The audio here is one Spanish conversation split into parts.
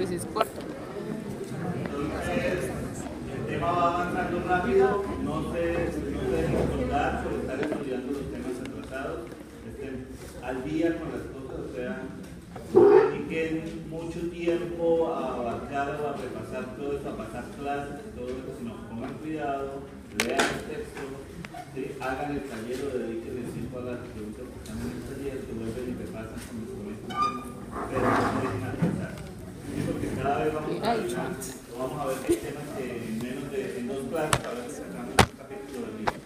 pues es corto. El tema va avanzando rápido, no se dejen acordar por estar estudiando los temas atrasados, estén al día con las cosas, o sea, dediquen mucho tiempo a abarcar o a repasar todo eso, a pasar clases y todo eso, sino pongan cuidado, lean el texto, ¿sí? Hagan el taller o dediquen el tiempo a las preguntas que están en el taller, que vuelven y repasan con los tiempo, pero no se dejen atrasar. ¿Sí? Porque cada vez vamos a ver que hay temas que en 2 clases a veces sacamos un capítulo del libro.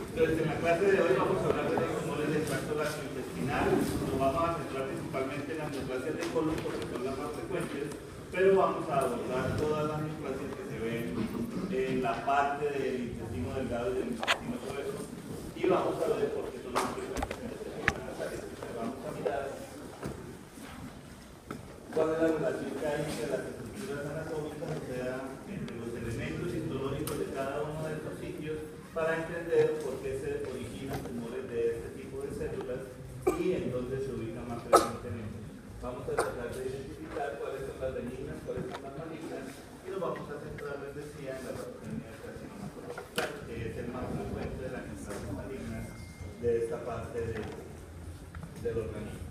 Entonces, en la clase de hoy vamos a hablar de los tumores del tracto gastrointestinal. Nos vamos a centrar principalmente en las neoplasias de colon porque son las más frecuentes, pero vamos a abordar todas las neoplasias que se ven en la parte del intestino delgado y del intestino grueso y vamos a ver por qué son más frecuentes en este tema. Vamos a mirar cuál es la relación que hay entre las estructuras anatómicas, o sea, entre los elementos histológicos de cada uno de estos sitios, para entender por qué se originan tumores de este tipo de células y en dónde se ubican más frecuentemente. Vamos a tratar de identificar cuáles son las benignas, cuáles son las malignas, y nos vamos a centrar, les decía, en la patogenia del carcinoma colorectal, que es el más frecuente de las neoplasias malignas de esta parte del organismo.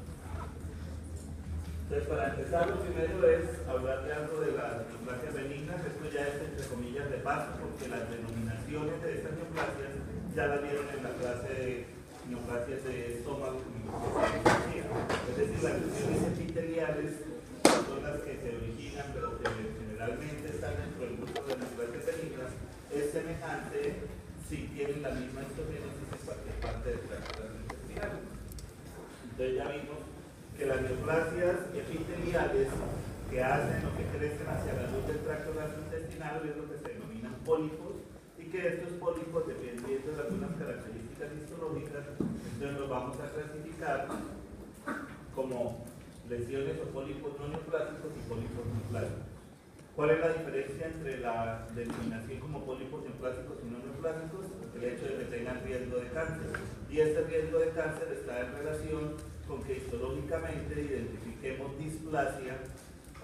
Entonces, para empezar, lo primero es hablar de algo de las neoplasias benignas. Esto ya es entre comillas de paso, porque las denominaciones de estas neoplasias ya las vieron en la clase de neoplasias de estómago, es decir, las lesiones epiteliales son las que se originan, pero que generalmente están dentro del grupo de neoplasias benignas, es semejante si tienen la misma histogénesis en cualquier parte del tracto intestinal. Entonces ya vimos que las neoplasias epiteliales que hacen o que crecen hacia la luz del tracto gastrointestinal es lo que se denominan pólipos y que estos pólipos, dependiendo de algunas características histológicas, entonces los vamos a clasificar como lesiones o pólipos no neoplásicos y pólipos neoplásicos. ¿Cuál es la diferencia entre la denominación como pólipos neoplásicos y no neoplásicos? El hecho de que tengan riesgo de cáncer. Y este riesgo de cáncer está en relación con que histológicamente identifiquemos displasia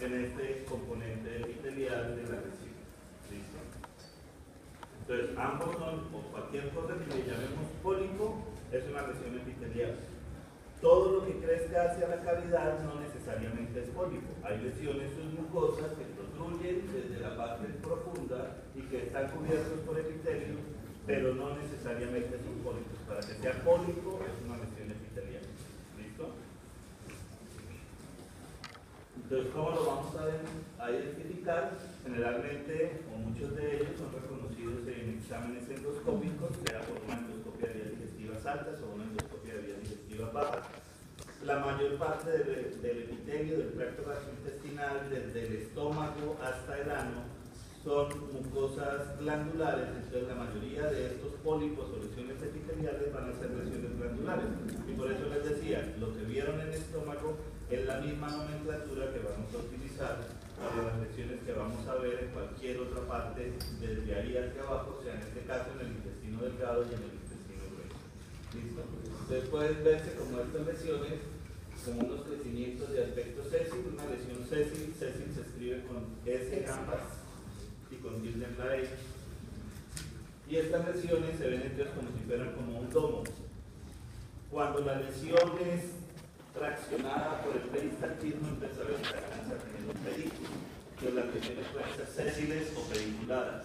en este componente epitelial de la lesión. ¿Listo? Entonces, ambos son, o cualquier cosa que le llamemos pólipo, es una lesión epitelial. Todo lo que crezca hacia la cavidad no necesariamente es pólipo. Hay lesiones submucosas que protruyen desde la parte profunda y que están cubiertos por epitelio, pero no necesariamente son pólipos. Para que sea pólipo es una lesión epitelial. ¿Listo? Entonces, ¿cómo lo vamos a identificar? Generalmente, o muchos de ellos son reconocidos en exámenes endoscópicos, sea por una endoscopia de vías digestivas altas o una endoscopia de vías digestivas bajas. La mayor parte del epitelio del tracto gastrointestinal, desde el estómago hasta el ano, son mucosas glandulares, entonces la mayoría de estos pólipos o lesiones epiteliales van a ser lesiones glandulares. Y por eso les decía, lo que vieron en el estómago es la misma nomenclatura que vamos a utilizar para las lesiones que vamos a ver en cualquier otra parte, desde ahí hacia abajo, o sea, en este caso en el intestino delgado y en el intestino grueso. ¿Listo? Entonces pueden verse como estas lesiones, como unos crecimientos de aspecto sésil, una lesión sésil se escribe con S ambas y con tilde en la E. Y estas lesiones se ven entonces como si fueran como un domo. Cuando la lesión es traccionada por el peristaltismo, empieza a tener un pedículo. Entonces las lesiones pueden ser sésiles o pediculadas.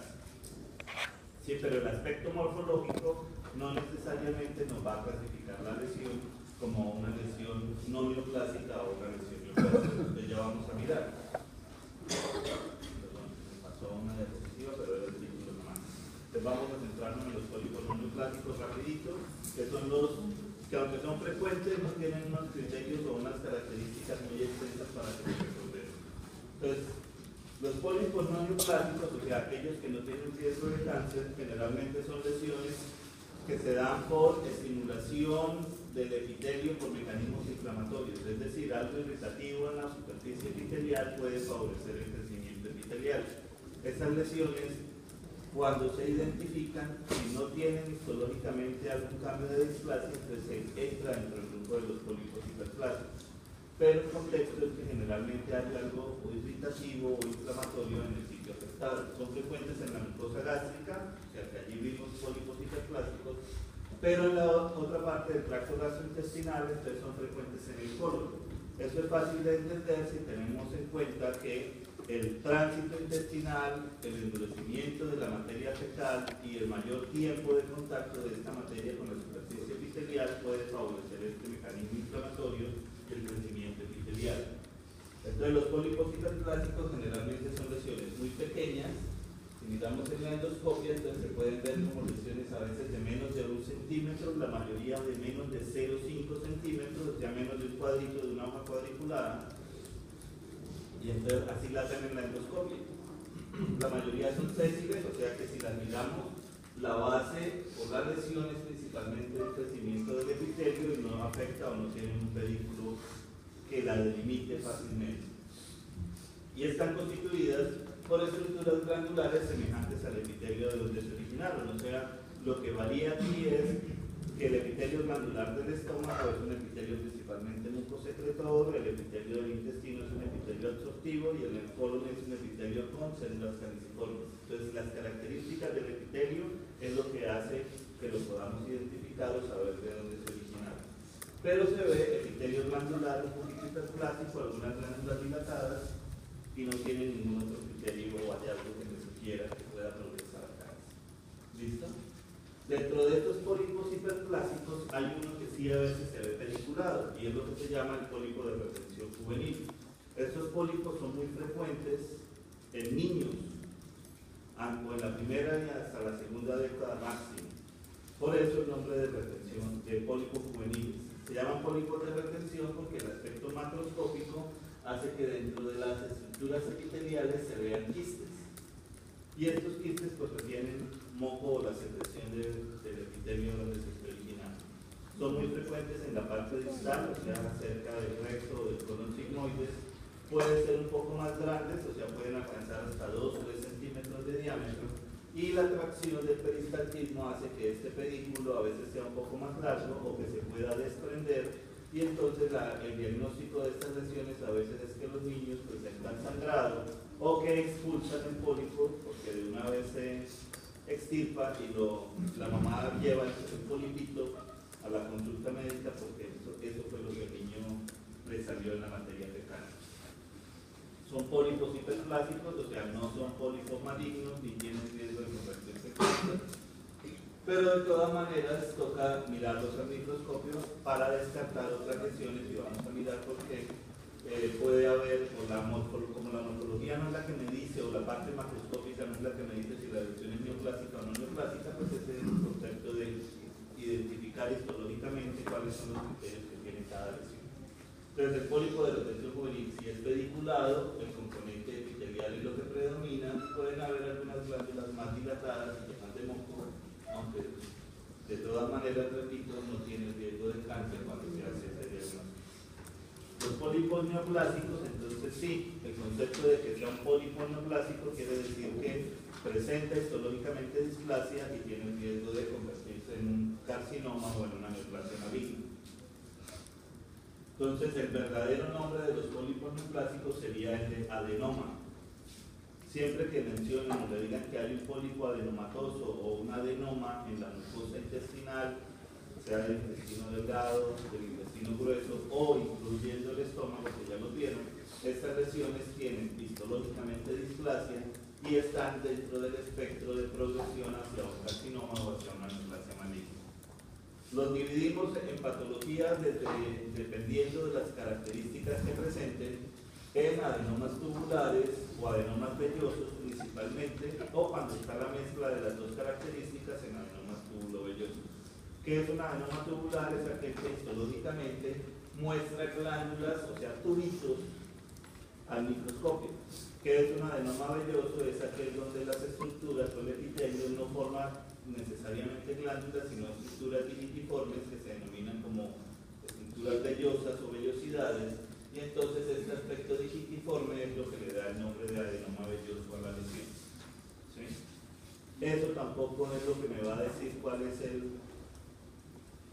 Sí, pero el aspecto morfológico no necesariamente nos va a clasificar la lesión como una lesión no neoplásica o una lesión neoplásica. Entonces ya vamos a mirar. Perdón, me pasó una diapositiva, pero era el título nomás. Entonces vamos a centrarnos en los pólipos no neoplásicos rapidito, que son los que aunque son frecuentes no tienen unos criterios o unas características muy extensas para que se resolver. Entonces, los pólipos no neoplásicos, o sea, aquellos que no tienen riesgo de cáncer, generalmente son lesiones que se dan por estimulación del epitelio por mecanismos inflamatorios, es decir, algo irritativo en la superficie epitelial puede favorecer el crecimiento epitelial. Estas lesiones cuando se identifican, si no tienen histológicamente algún cambio de displasia, entonces se entra dentro del grupo de los pólipos hiperplásicos. Pero el contexto es que generalmente hay algo irritativo o inflamatorio en el sitio afectado. Son frecuentes en la mucosa gástrica, o sea que allí vimos pólipos hiperplásticos, pero en la otra parte del tracto gastrointestinal, entonces son frecuentes en el colon. Eso es fácil de entender si tenemos en cuenta que el tránsito intestinal, el endurecimiento de la materia fecal y el mayor tiempo de contacto de esta materia con la superficie epitelial puede favorecer este mecanismo inflamatorio y el crecimiento epitelial. Entonces los pólipos hiperplásicos generalmente son lesiones muy pequeñas. Si miramos en la endoscopia, entonces se pueden ver como lesiones a veces de menos de 1 centímetro, la mayoría de menos de 0,5 centímetros, o sea menos de un cuadrito de una hoja cuadriculada. Y entonces así la hacen en la endoscopia. La mayoría son sésiles, o sea que si las miramos, la base o la lesión es principalmente el crecimiento del epitelio y no afecta o no tiene un pedículo que la delimite fácilmente. Y están constituidas por estructuras glandulares semejantes al epitelio de donde se originaron. O sea, lo que varía aquí es que el epitelio glandular del estómago es un epitelio principalmente mucosecretor, el epitelio del intestino es un epitelio absortivo y el colon es un epitelio con células caliciformes. Entonces, las características del epitelio es lo que hace que lo podamos identificar o saber de dónde se originaron. Pero se ve epitelio glandular un poquito hiperplástico, algunas glándulas dilatadas y no tiene ningún otro criterio o hallazgo que me sugiera que pueda progresar acá. ¿Listo? Dentro de estos pólipos hiperplásicos hay uno que sí a veces se ve pediculado y es lo que se llama el pólipo de retención juvenil. Estos pólipos son muy frecuentes en niños, o en la primera y hasta la segunda década máximo. Por eso el nombre de retención de pólipos juveniles. Se llaman pólipos de retención porque el aspecto macroscópico hace que dentro de las estructuras epiteliales se vean quistes. Y estos quistes pues tienen moco o la secreción del epitelio donde se está originando. Son muy frecuentes en la parte distal, o sea, cerca del recto o del colon sigmoides. Pueden ser un poco más grandes, o sea, pueden alcanzar hasta 2 o 3 centímetros de diámetro. Y la tracción del peristaltismo hace que este pedículo a veces sea un poco más largo o que se pueda desprender. Y entonces el diagnóstico de estas lesiones a veces es que los niños presentan sangrado o que expulsan el pólipo porque de una vez se extirpa y la mamá lleva el polipito a la consulta médica porque eso fue lo que el niño le salió en la materia fecal. Son pólipos hiperplásicos, o sea, no son pólipos malignos ni tienen riesgo de convertirse en cáncer. Pero de todas maneras toca mirarlos al microscopio para descartar otras lesiones y vamos a mirar por qué puede haber, como la morfología no es la que me dice, o la parte macroscópica no es la que me dice si la lesión es neoplásica o no neoplásica, pues ese es el concepto de identificar histológicamente cuáles son los criterios que tiene cada lesión. Entonces el pólipo de retención juvenil, si es pediculado, el componente epitelial es lo que predomina, pueden haber algunas glándulas más dilatadas y llenas de moco, aunque de todas maneras, repito, no tiene riesgo de cáncer cuando se hace ese diagnóstico. Los pólipos neoplásicos, entonces sí, el concepto de que sea un pólipo neoplásico quiere decir que presenta histológicamente displasia y tiene el riesgo de convertirse en un carcinoma o en una neoplasia maligna. Entonces, el verdadero nombre de los pólipos neoplásicos sería el de adenoma. Siempre que mencionen o le digan que hay un pólipo adenomatoso o un adenoma en la mucosa intestinal, sea del intestino delgado, del intestino grueso o incluyendo el estómago, que ya lo vieron, estas lesiones tienen histológicamente displasia y están dentro del espectro de progresión hacia un carcinoma o hacia una neoplasia maligna. Los dividimos en patologías dependiendo de las características que presenten, en adenomas tubulares o adenomas vellosos principalmente, o cuando está la mezcla de las dos características en adenomas tubulovellosos. ¿Qué es un adenoma tubular? Es aquel que histológicamente muestra glándulas, o sea, tubitos, al microscopio. ¿Qué es un adenoma velloso? Es aquel donde las estructuras o el epitelio no forman necesariamente glándulas, sino estructuras digitiformes que se denominan como estructuras vellosas o vellosidades. Y entonces este aspecto digitiforme es lo que le da el nombre de adenoma velloso a la lesión. ¿Sí? tampoco es lo que me va a decir cuál es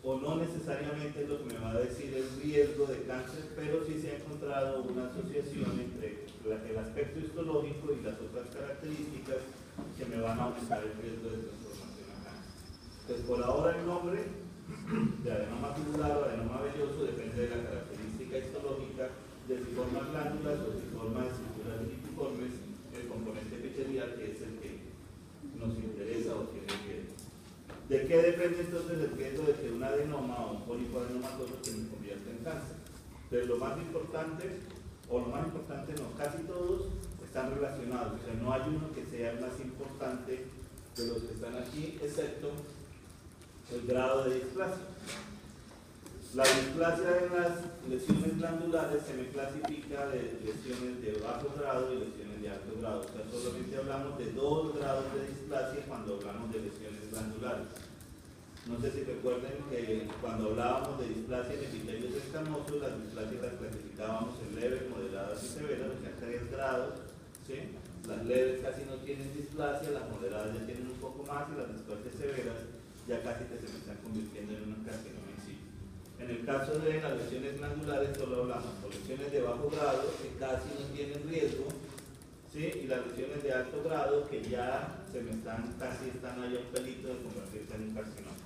o no necesariamente es lo que me va a decir el riesgo de cáncer, pero sí se ha encontrado una asociación entre el aspecto histológico y las otras características que me van a aumentar el riesgo de transformación a cáncer. Entonces, por ahora el nombre de adenoma tubular o adenoma velloso depende de la característica histológica, de si forma glándulas o si forma estructuras litiformes, el componente epitelial, que es el que nos interesa o tiene riesgo. ¿De qué depende entonces el riesgo de que un adenoma o un pólipo adenomatoso se me convierta en cáncer? Entonces, lo más importante no, casi todos están relacionados, o sea, no hay uno que sea el más importante de los que están aquí, excepto el grado de displasia. La displasia en las lesiones glandulares se me clasifica de lesiones de bajo grado y lesiones de alto grado. O sea, solamente hablamos de 2 grados de displasia cuando hablamos de lesiones glandulares. No sé si recuerden que cuando hablábamos de displasia en epitelios escamosos, las displasias las clasificábamos en leves, moderadas y severas, o sea, 3 grados. ¿Sí? Las leves casi no tienen displasia, las moderadas ya tienen un poco más y las displasias severas ya casi que se me están convirtiendo en un carcinoma en sí. En el caso de las lesiones glandulares solo hablamos de lesiones de bajo grado que casi no tienen riesgo, ¿sí? Y las lesiones de alto grado que ya casi están ahí a un pelito de convertirse en un carcinoma.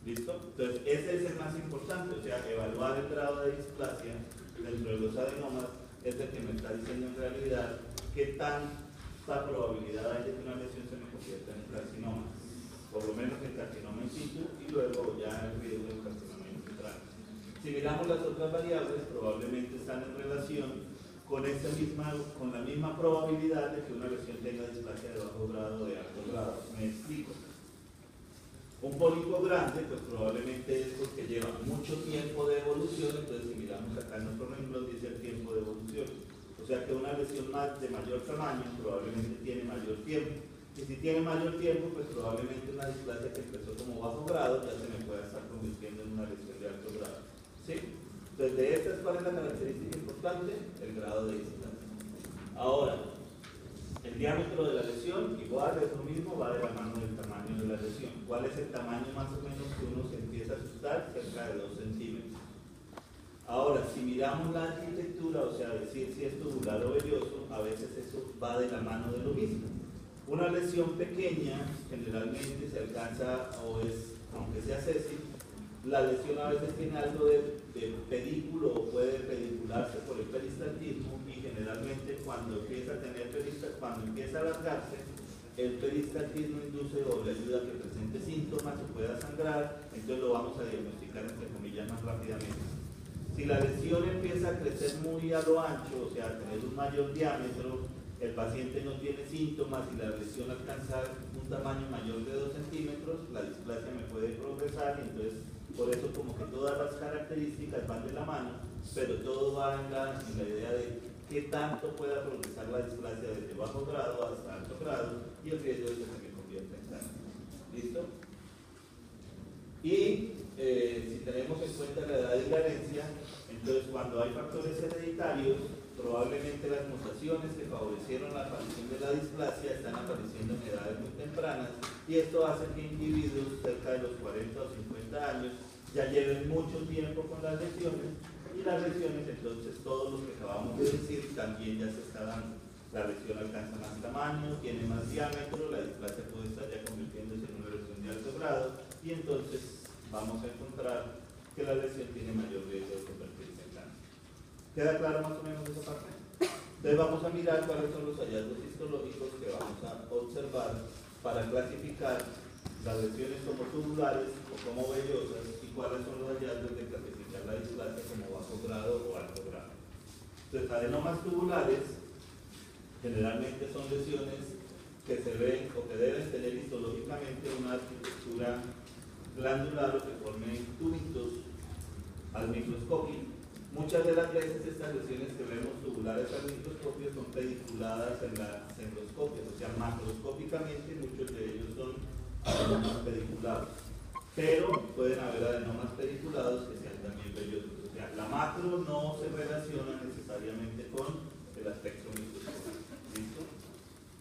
¿Listo? Entonces ese es el más importante, o sea, evaluar el grado de displasia dentro de los adenomas es el que me está diciendo en realidad qué tanta probabilidad hay de que una lesión se me convierta en un carcinoma. Por lo menos el carcinoma in situ y luego ya el riesgo del carcinoma infiltrante. Si miramos las otras variables, probablemente están en relación con la misma probabilidad de que una lesión tenga displasia de bajo grado o de alto grado. Me explico. Un pólipo grande, pues probablemente es porque lleva mucho tiempo de evolución, entonces si miramos acá en nuestro renglón dice el tiempo de evolución. O sea que una lesión de mayor tamaño probablemente tiene mayor tiempo. Y si tiene mayor tiempo, pues probablemente una displasia que empezó como bajo grado ya se me pueda estar convirtiendo en una lesión de alto grado. ¿Sí? Entonces, de estas, ¿cuál es la característica importante? El grado de displasia. Ahora, el diámetro de la lesión, igual es lo mismo, va de la mano del tamaño de la lesión. ¿Cuál es el tamaño más o menos que uno se empieza a asustar? Cerca de 2 centímetros. Ahora, si miramos la arquitectura, o sea, decir si es tubular o velloso, a veces eso va de la mano de lo mismo. Una lesión pequeña generalmente se alcanza, aunque sea sésil, la lesión a veces tiene algo de pedículo o puede pedicularse por el peristaltismo y generalmente cuando empieza a alargarse, el peristaltismo induce o le ayuda a que presente síntomas o pueda sangrar, entonces lo vamos a diagnosticar entre comillas más rápidamente. Si la lesión empieza a crecer muy a lo ancho, o sea, a tener un mayor diámetro, el paciente no tiene síntomas y la lesión alcanza un tamaño mayor de 2 centímetros, la displasia me puede progresar y entonces por eso como que todas las características van de la mano, pero todo va en la idea de qué tanto pueda progresar la displasia desde bajo grado hasta alto grado y el riesgo de que se me convierta en cáncer. ¿Listo? Y si tenemos en cuenta la edad y la herencia, entonces cuando hay factores hereditarios, probablemente las mutaciones que favorecieron la aparición de la displasia están apareciendo en edades muy tempranas y esto hace que individuos cerca de los 40 o 50 años ya lleven mucho tiempo con las lesiones y las lesiones, entonces todo lo que acabamos de decir también ya se está dando. La lesión alcanza más tamaño, tiene más diámetro, la displasia puede estar ya convirtiéndose en una lesión de alto grado y entonces vamos a encontrar que la lesión tiene mayor riesgo de convertirse en cáncer. ¿Queda claro más o menos esa parte? Entonces vamos a mirar cuáles son los hallazgos histológicos que vamos a observar para clasificar las lesiones como tubulares o como vellosas y cuáles son los hallazgos de clasificar la displasia como bajo grado o alto grado. Entonces, adenomas tubulares generalmente son lesiones que se ven o que deben tener histológicamente una arquitectura glandular o que formen tubitos al microscopio. Muchas de las veces estas lesiones que vemos tubulares al microscopio son pediculadas en las endoscopias, o sea, macroscópicamente muchos de ellos son adenomas pediculados, pero pueden haber adenomas pediculados que sean también vellosos, o sea, la macro no se relaciona necesariamente con el aspecto microscópico. ¿Listo?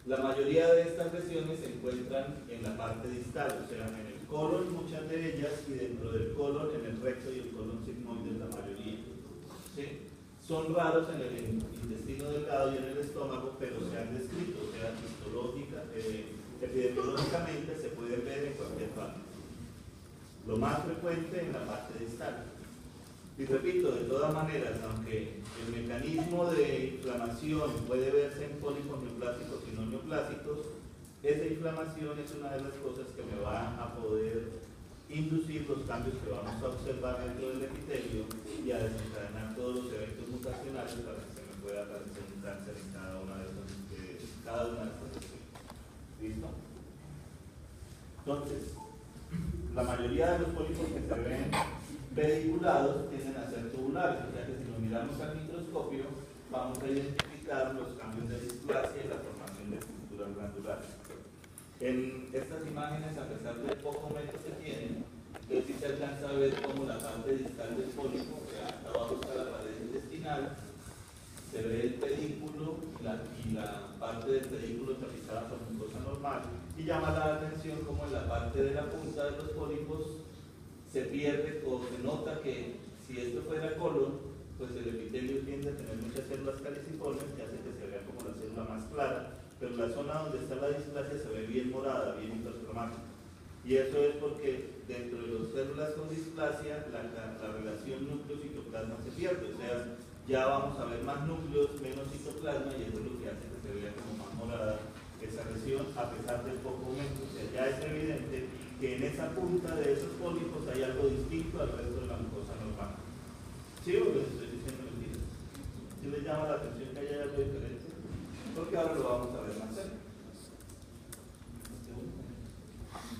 La mayoría de estas lesiones se encuentran en la parte distal, o sea, en el colon muchas de ellas, y dentro del colon, en el recto y el colon sigmoide la mayoría. ¿Sí? Son raros en el intestino delgado y en el estómago, pero se han descrito, o sea, epidemiológicamente se pueden ver en cualquier parte. Lo más frecuente en la parte distal. Y repito, de todas maneras, aunque el mecanismo de inflamación puede verse en pólipos neoplásicos y no neoplásicos, esa inflamación es una de las cosas que me va a poder inducir los cambios que vamos a observar dentro del epitelio y a desencadenar todos los eventos mutacionales para que se me pueda aparecer un cáncer en cada una de estas lesiones. ¿Listo? Entonces, la mayoría de los pólipos que se ven pediculados tienden a ser tubulares, o sea que si lo miramos al microscopio vamos a identificar los cambios de displasia y la formación de estructuras glandulares. En estas imágenes, a pesar del poco metro que tienen, sí se alcanza a ver como la parte distal del pólipo, o sea, hasta abajo está la pared intestinal, se ve el pedículo y la parte del pedículo tapizada por mucosa normal, y llama la atención como en la parte de la punta de los pólipos se pierde o se nota que si esto fuera colon, pues el epitelio tiende a tener muchas células caliciformes que hace que se vea como la célula más clara, pero la zona donde está la displasia se ve bien morada, bien hipercromática. Y eso es porque dentro de las células con displasia la relación núcleo-citoplasma se pierde, o sea, ya vamos a ver más núcleos, menos citoplasma, y eso es lo que hace que se vea como más morada esa lesión, a pesar del poco aumento. O sea, ya es evidente que en esa punta de esos pólipos hay algo distinto al resto de la mucosa normal. ¿Sí o les estoy diciendo mentiras? ¿Sí les llama la atención que haya algo diferente? Porque ahora lo vamos a ver más cerca.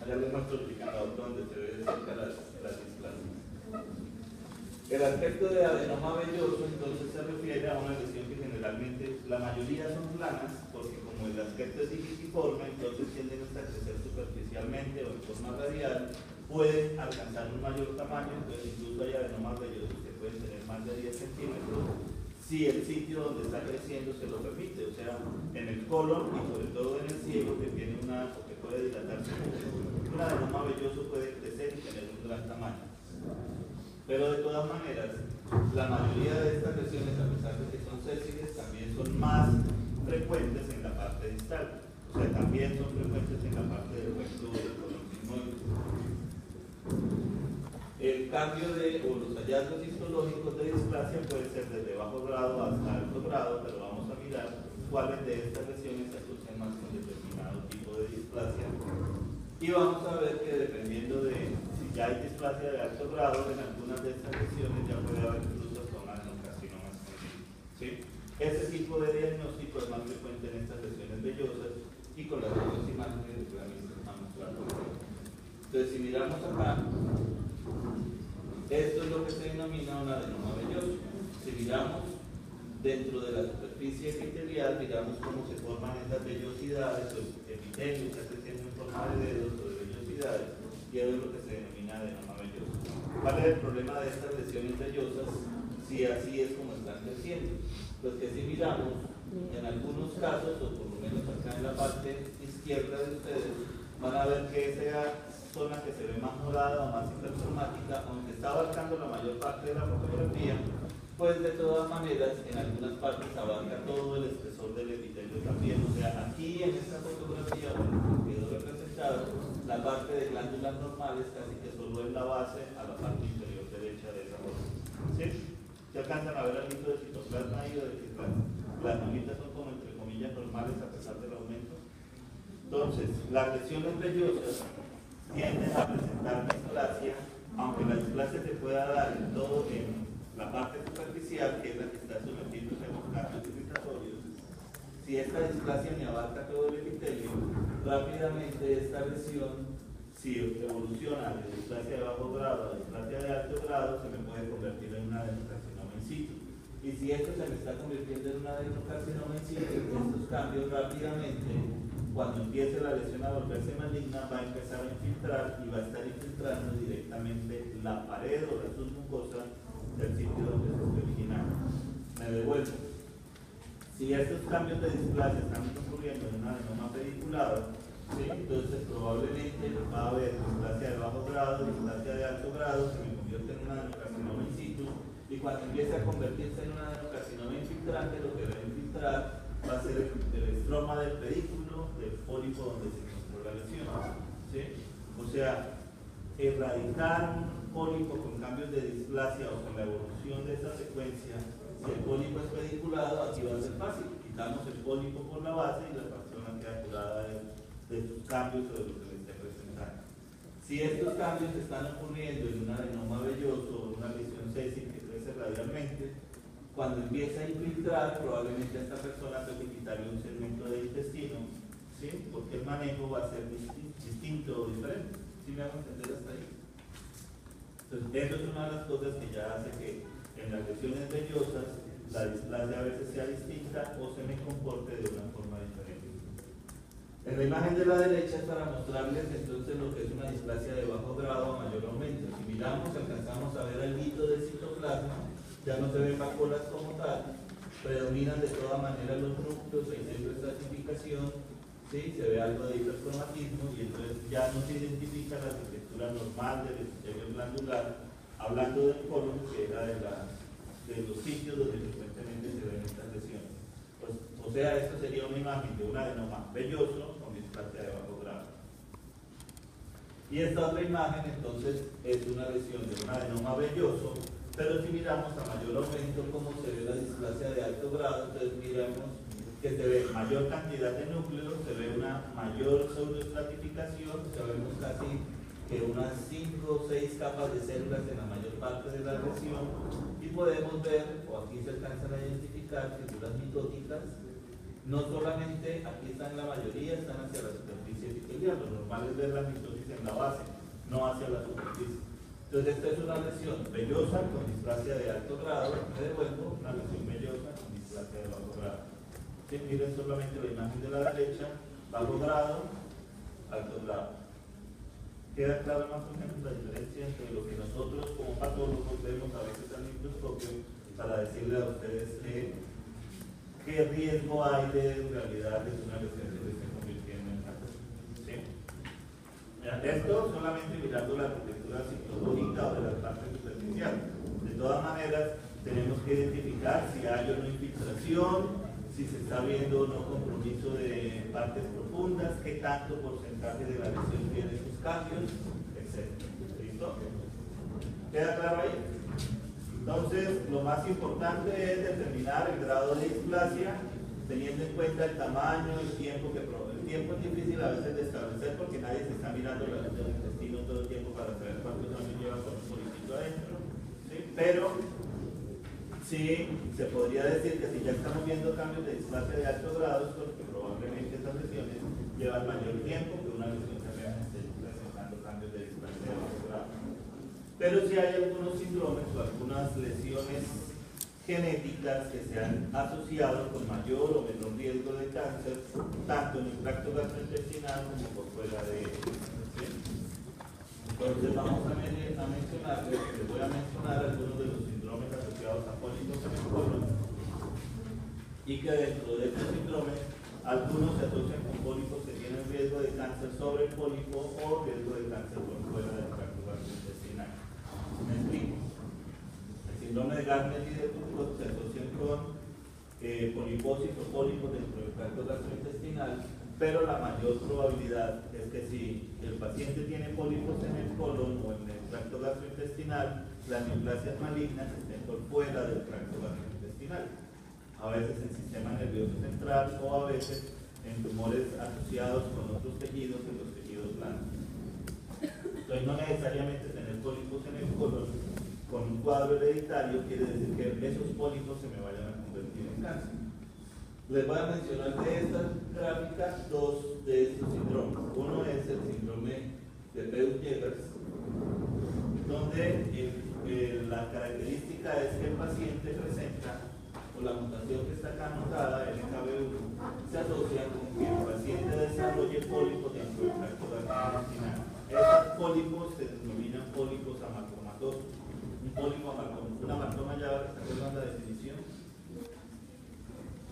Allá les muestro el indicador donde se ve de cerca las displasias. El aspecto de adenoma velloso entonces se refiere a una lesión que generalmente la mayoría son planas, porque como el aspecto es digitiforme, entonces tienden a crecer superficialmente o en forma radial, pueden alcanzar un mayor tamaño, entonces incluso hay adenomas vellosos que pueden tener más de 10 centímetros, si el sitio donde está creciendo se lo permite, o sea, en el colon y sobre todo en el ciego que tiene o que puede dilatarse mucho, un adenoma velloso puede crecer y tener un gran tamaño. Pero de todas maneras, la mayoría de estas lesiones, a pesar de que son sésiles, también son más frecuentes en la parte distal. O sea, también son frecuentes en la parte del recto del colon sigmoide. El cambio o los hallazgos histológicos de displasia puede ser desde bajo grado hasta alto grado, pero vamos a mirar cuáles de estas lesiones se asocian más con determinado tipo de displasia. Y vamos a ver que dependiendo de si ya hay displasia de alto grado, en algunas de estas lesiones ya puede haber incluso hasta un adenocarcinoma escondido. ¿Sí? Ese tipo de diagnóstico es más frecuente en estas lesiones vellosas y con las dos imágenes de la misma muscular. Entonces, si miramos acá, esto es lo que se denomina un adenoma velloso. Si miramos dentro de la superficie epitelial, digamos cómo se forman estas vellosidades o epitelios que se tienen en forma de dedos o de vellosidades, y eso es lo que se denomina adenoma velloso. ¿Cuál es el problema de estas lesiones vellosas si así es como están creciendo? Pues que si miramos, en algunos casos, o por lo menos acá en la parte izquierda de ustedes, van a ver que esa zona que se ve más morada o más hipercromática, aunque está abarcando la mayor parte de la fotografía, pues de todas maneras en algunas partes abarca todo el espesor del epitelio también. O sea, aquí en esta fotografía, donde quedó representado, la parte de glándulas normales casi que solo es la base a la parte inferior derecha de esa foto. ¿Sí? ¿Se alcanzan a ver algo de citoplasma y de citoplasma? Las manitas son como entre comillas normales a pesar del aumento. Entonces, las lesiones vellosas tienden a presentar displasia, aunque la displasia se pueda dar en todo en la parte superficial, que es la que está sometiéndose a los cambios irritatorios. Si esta displasia me abarca todo el epitelio, rápidamente esta lesión, si evoluciona de displasia de bajo grado a displasia de alto grado, se me puede convertir en una adenocarcinoma in situ. Y si esto se me está convirtiendo en una adenocarcinoma in situ, estos cambios rápidamente, cuando empiece la lesión a volverse maligna, va a empezar a infiltrar y va a estar infiltrando directamente la pared o la submucosa del sitio donde se está originando. Me devuelvo. Si estos cambios de displasia están ocurriendo en un adenoma pediculado, ¿sí? Entonces probablemente va a haber displasia de bajo grado, displasia de alto grado, se me convierte en un adenocarcinoma in situ, y cuando empiece a convertirse en un adenocarcinoma infiltrante, lo que va a infiltrar va a ser el estroma del pedículo del pólipo donde se encontró la lesión, ¿sí? O sea, erradicar un pólipo con cambios de displasia o con la evolución de esa secuencia, si el pólipo es pediculado, aquí va a ser fácil. Quitamos el pólipo por la base y la persona queda curada de sus cambios o de lo que le esté presentando. Si estos cambios están ocurriendo en un adenoma velloso o en una lesión sésile que crece radialmente, cuando empieza a infiltrar, probablemente a esta persona tengo que quitarle un segmento de intestino, ¿sí? Porque el manejo va a ser distinto o diferente. ¿Sí me hago entender hasta ahí? Entonces, eso es una de las cosas que ya hace que en las lesiones vellosas la displasia a veces sea distinta o se me comporte de una forma diferente. En la imagen de la derecha es para mostrarles entonces lo que es una displasia de bajo grado a mayor aumento. Si miramos, alcanzamos a ver el hito del citoplasma, ya no se ven vacuolas como tal, predominan de toda manera los núcleos, hay siempre estratificación, ¿sí? Se ve algo de hipercromatismo y entonces ya no se identifica la arquitectura normal del epitelio glandular, hablando del colon, que era de los sitios donde frecuentemente se ven estas lesiones. Pues, o sea, esto sería una imagen de un adenoma velloso con displasia de bajo grado. Y esta otra imagen entonces es una lesión de un adenoma velloso, pero si miramos a mayor aumento cómo se ve la displasia de alto grado, entonces miramos que se ve mayor cantidad de núcleos, se ve una mayor pseudoestratificación, sabemos casi que unas 5 o 6 capas de células en la mayor parte de la lesión, y podemos ver, o aquí se alcanzan a identificar, figuras mitóticas. No solamente aquí están la mayoría, están hacia la superficie epitelial, lo normal es ver la mitosis en la base, no hacia la superficie. Entonces esta es una lesión vellosa con displasia de alto grado, me devuelvo una lesión vellosa con displasia de bajo grado. ¿Sí? Miren solamente la imagen de la derecha, bajo grado, alto grado. Queda clara más o menos la diferencia entre lo que nosotros como patólogos vemos a veces al microscopio para decirle a ustedes qué riesgo hay de en realidad de que una lesión se esté convirtiendo en cáncer. ¿Sí? Esto solamente mirando la arquitectura citológica o de la parte superficial. De todas maneras, tenemos que identificar si hay o no infiltración, si se está viendo o no compromiso de partes profundas, qué tanto porcentaje de la lesión tiene sus cambios, etc. ¿Listo? ¿Queda claro ahí? Entonces, lo más importante es determinar el grado de displasia, teniendo en cuenta el tamaño, el tiempo que el tiempo es difícil a veces de establecer porque nadie se está mirando la lesión del intestino todo el tiempo para saber cuántos años lleva con un polipito adentro, ¿sí? Pero sí, se podría decir que si ya estamos viendo cambios de displasia de alto grado, es porque probablemente esas lesiones llevan mayor tiempo que una lesión que realmente esté presentando cambios de displasia de bajo grado. Pero sí hay algunos síndromes o algunas lesiones genéticas que se han asociado con mayor o menor riesgo de cáncer, tanto en el tracto gastrointestinal como por fuera de él. ¿Sí? Entonces vamos a mencionar, les voy a mencionar algunos de los síndromes asociados a pólipos en el colon y que dentro de estos síndromes algunos se asocian con pólipos que tienen riesgo de cáncer sobre el pólipo o riesgo de cáncer por fuera del tracto gastrointestinal. ¿Me explico? El síndrome de Gardner y de Turcot se asocian con poliposis o pólipos dentro del tracto gastrointestinal, pero la mayor probabilidad es que si el paciente tiene pólipos en el colon o en el tracto gastrointestinal, las neoplasias malignas estén por fuera del tracto gastrointestinal, a veces en el sistema nervioso central o a veces en tumores asociados con otros tejidos en los tejidos blandos. Entonces no necesariamente tener pólipos en el colon con un cuadro hereditario quiere decir que esos pólipos se me vayan a convertir en cáncer. Les voy a mencionar de esta gráfica dos de estos síndromes. Uno es el síndrome de Peutz-Jeghers, donde la característica es que el paciente presenta, o la mutación que está acá anotada, NKB1, se asocia con que el paciente desarrolle pólipos dentro del tracto gastrointestinal. Estos pólipos se denominan pólipos amartomatosos. Un pólipo amartoma, una amartoma ya, ¿se acuerdan la definición?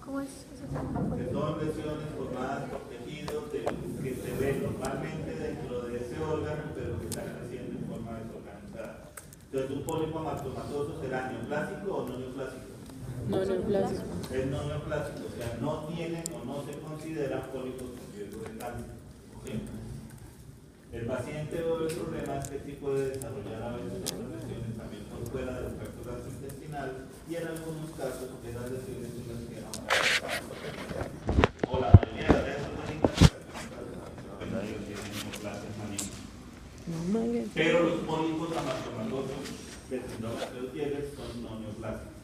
¿Cómo es? que son lesiones formadas por tejidos que se ven normalmente dentro de ese órgano, pero que están creciendo en forma desorganizada. Entonces, un pólipo amatomatoso será neoplásico o no neoplásico. No neoplásico. Es no neoplásico, o sea, no tienen o no se consideran pólipos con riesgo de cáncer. ¿Sí? El paciente o el problema es que sí puede desarrollar a veces otras lesiones también por fuera del tracto gastrointestinal y en algunos casos esas lesiones son las que o la mayoría de las malignas tienen neoplasias malignas. Pero los pólipos amatomatosos del síndrome de Creutzfeldt son no neoplásicos.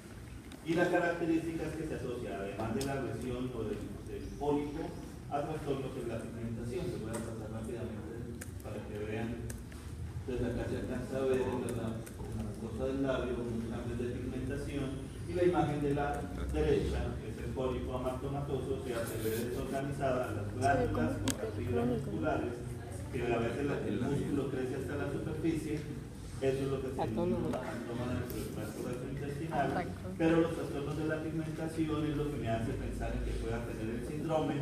Y la característica es que se asocia, además de la lesión o del pólipo, a trastornos en la pigmentación. Se puede pasar rápidamente para que vean. Entonces acá se alcanza a ver en la cosa del labio unos cambios de pigmentación y la imagen de la derecha, que es el pólipo amatomatoso, se ve desorganizada las glándulas con las fibras musculares, que a veces el músculo crece hasta la superficie. Eso es lo que se denomina hematoma dentro del tracto gastrointestinal, pero los trastornos de la pigmentación es lo que me hace pensar en que pueda tener el síndrome,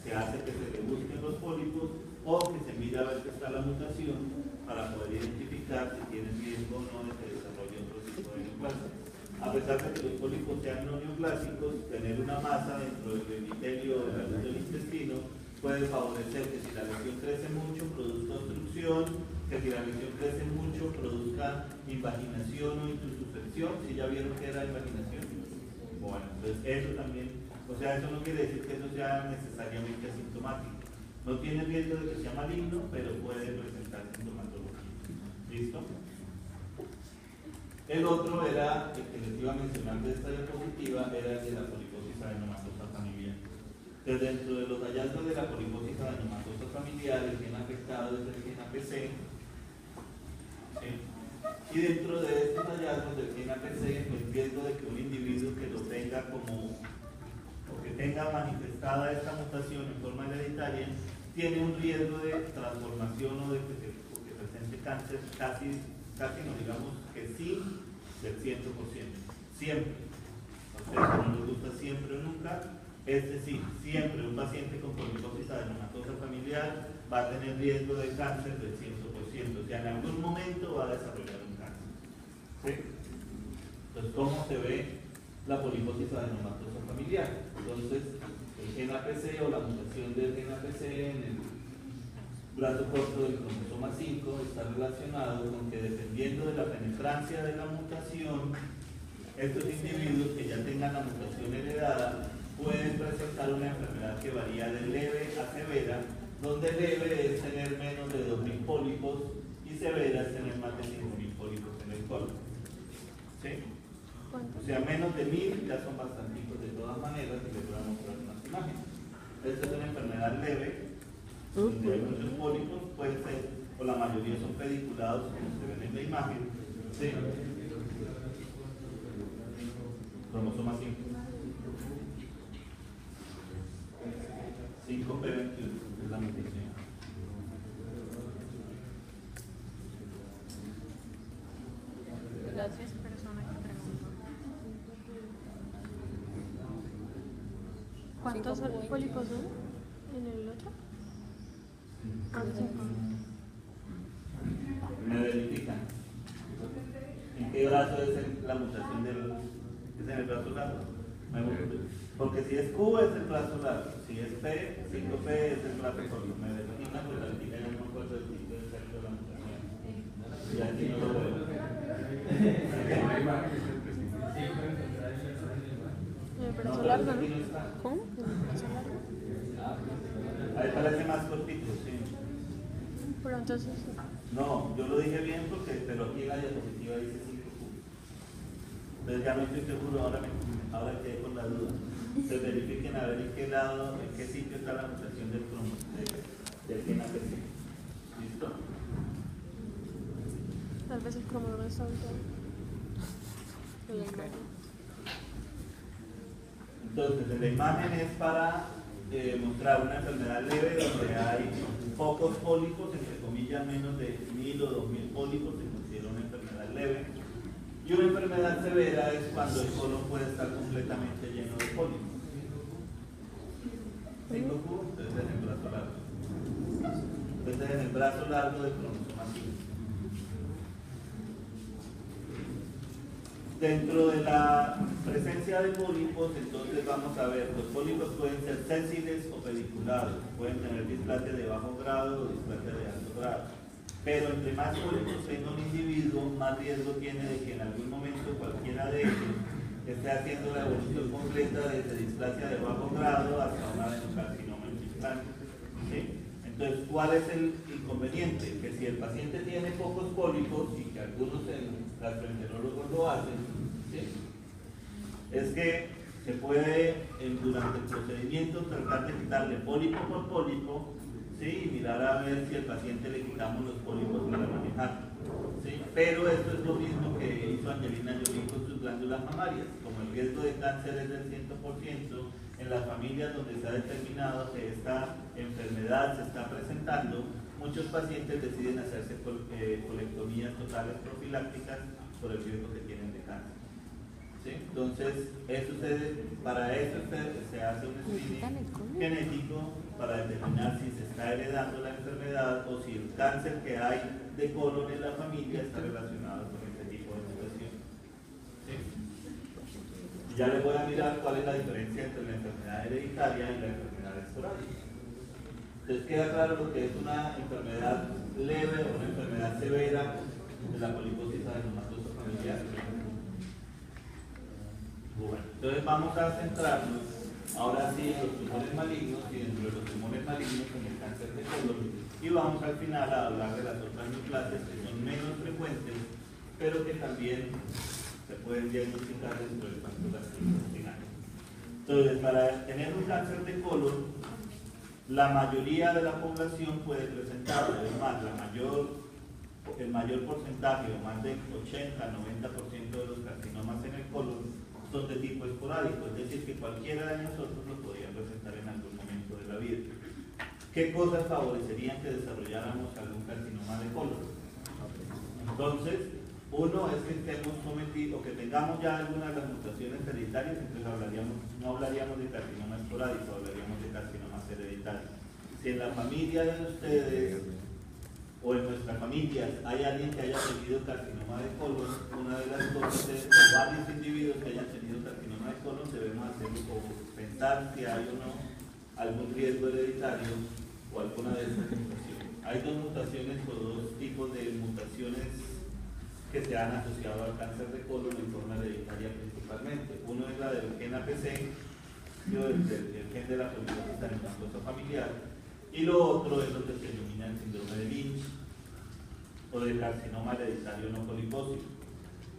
que hace que se le busquen los pólipos o que se mire a ver que está la mutación para poder identificar si tiene riesgo o no de que desarrolle otro tipo de neoplasia. A pesar de que los pólipos sean no neoplásicos, tener una masa dentro del epitelio o de la luz del intestino puede favorecer que si la lesión crece mucho produzca obstrucción, que si la lesión crece mucho produzca invaginación o intusufección. Si ya vieron que era invaginación, bueno, entonces eso también, o sea, eso no quiere decir que eso sea necesariamente asintomático. No tiene riesgo de que sea maligno, pero puede presentar sintomatología. ¿Listo? El otro era, el que les iba a mencionar de esta diapositiva, era el de la poliposis adenomatosa familiar. Entonces, dentro de los hallazgos de la poliposis adenomatosa familiar, el gen afectado es el gen APC. ¿Sí? Y dentro de estos hallazgos del gen APC, el riesgo de que un individuo que lo tenga como, o que tenga manifestada esta mutación en forma hereditaria, tiene un riesgo de transformación o de que presente cáncer casi no digamos que sí, del 100%. Siempre. O sea, no nos gusta siempre o nunca. Es decir, siempre un paciente con poliposis adenomatosa familiar va a tener riesgo de cáncer del 100%. O sea, en algún momento va a desarrollar un cáncer. ¿Sí? Entonces, ¿cómo se ve la poliposis adenomatosa familiar? Entonces, el gen APC o la mutación del gen APC en el brazo corto del cromosoma 5 está relacionado con que, dependiendo de la penetrancia de la mutación, estos individuos que ya tengan la mutación heredada pueden presentar una enfermedad que varía de leve a severa, donde leve es tener menos de 2.000 pólipos y severa es tener más de 5.000 pólipos en el colon. ¿Sí? O sea, menos de 1.000 ya son bastanticos de todas maneras, y les voy a mostrar unas imágenes. Esta es una enfermedad leve, donde hay muchos pólipos, pueden ser, o la mayoría son pediculados, como se ven en la imagen. ¿Sí? Cromosoma 5. 5p21 es la mutación. Gracias, persona que preguntó. ¿Cuántos pólipos son en el otro? Me verifican. ¿En qué brazo es la mutación del... es en el brazo largo? Porque si es Q es el brazo largo, si es P, 5P es el brazo corto. Me verifican porque al final no me acuerdo del tipo de sexo de la mutación. Y aquí no lo veo. ¿El brazo largo, no? ¿Cómo? ¿El brazo largo? Ahí parece más cortito, sí. Pero entonces... No, yo lo dije bien porque, pero aquí en la diapositiva dice 5Q. Entonces ya no estoy seguro, ahora quedé con la duda. Se verifiquen a ver en qué lado, en qué sitio está la mutación del gen APC. ¿Listo? Tal vez el cromosoma está aumentado. Entonces, en la imagen es para mostrar una enfermedad leve donde hay pocos pólipos, entre comillas menos de 1.000 o 2.000 pólipos, se considera una enfermedad leve. Y una enfermedad severa es cuando el colon puede estar completamente lleno de pólipos. 5Q, entonces en el brazo largo. Entonces en el brazo largo del cromosoma 5. Dentro de la presencia de pólipos, entonces vamos a ver, los pólipos pueden ser sésiles o pediculados, pueden tener displasia de bajo grado o displasia de alto grado. Pero entre más pólipos tenga un individuo, más riesgo tiene de que en algún momento cualquiera de ellos esté haciendo la evolución completa desde displasia de bajo grado hasta un adenocarcinoma infiltrante. ¿Sí? Entonces, ¿cuál es el inconveniente? Que si el paciente tiene pocos pólipos, y que algunos gastroenterólogos lo hacen, ¿sí? Es que se puede, durante el procedimiento, tratar de quitarle pólipo por pólipo, ¿sí? Y mirar a ver si al paciente le quitamos los pólipos para manejar. ¿Sí? Pero esto es lo mismo que hizo Angelina Jolie con sus glándulas mamarias. Como el riesgo de cáncer es del 100%, en las familias donde se ha determinado que esta enfermedad se está presentando, muchos pacientes deciden hacerse colectomías totales profilácticas por el riesgo que tienen de cáncer. ¿Sí? Entonces, para eso se hace un screening genético para determinar si se está heredando la enfermedad o si el cáncer que hay de colon en la familia está relacionado con este tipo de mutación. ¿Sí? Ya les voy a mirar cuál es la diferencia entre la enfermedad hereditaria y la enfermedad esporádica. Entonces queda claro lo que es una enfermedad leve o una enfermedad severa de la poliposis adenomatosa familiar. Bueno, entonces vamos a centrarnos ahora sí en los tumores malignos y dentro de los tumores malignos en el cáncer de colon, y vamos al final a hablar de las otras neoplasias que son menos frecuentes pero que también se pueden diagnosticar dentro del tracto gastrointestinal. Entonces, para tener un cáncer de colon, la mayoría de la población puede presentar, además el mayor porcentaje, o más del 80-90% de los carcinomas en el colon son de tipo esporádico, es decir, que cualquiera de nosotros lo podría presentar en algún momento de la vida. ¿Qué cosas favorecerían que desarrolláramos algún carcinoma de colon? Entonces, uno es que estemos sometidos, o que tengamos ya algunas de las mutaciones hereditarias, entonces no hablaríamos de carcinoma esporádico, hablaríamos de carcinomas hereditarios. Si en la familia de ustedes o en nuestras familias hay alguien que haya tenido carcinoma de colon, una de las cosas es, o varios individuos que hayan tenido carcinoma de colon, debemos hacer o pensar si hay o no algún riesgo hereditario o alguna de estas mutaciones. Hay dos mutaciones o dos tipos de mutaciones que se han asociado al cáncer de colon en forma hereditaria principalmente. Uno es la del gen APC, el gen de la poliposis adenomatosa familiar, y lo otro es lo que se denomina el síndrome de Lynch o del carcinoma hereditario no polipósico.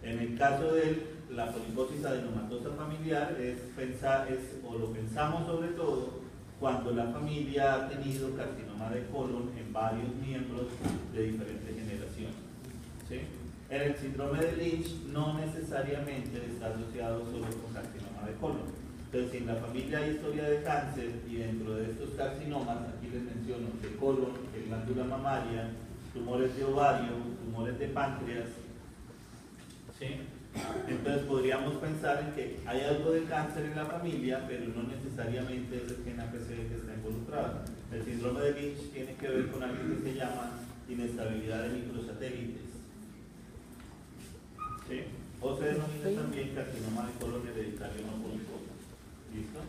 En el caso de la poliposis adenomatosa familiar lo pensamos sobre todo cuando la familia ha tenido carcinoma de colon en varios miembros de diferentes generaciones. ¿Sí? En el síndrome de Lynch no necesariamente está asociado solo con carcinoma de colon. Entonces, si en la familia hay historia de cáncer y dentro de estos carcinomas, aquí les menciono de colon, de glándula mamaria, tumores de ovario, tumores de páncreas, ¿sí? Entonces podríamos pensar en que hay algo de cáncer en la familia, pero no necesariamente es el gen APC que está involucrado. El síndrome de Lynch tiene que ver con algo que se llama inestabilidad de microsatélites, ¿sí? O se denomina también carcinoma de colon hereditario no poliposis. ¿Listo?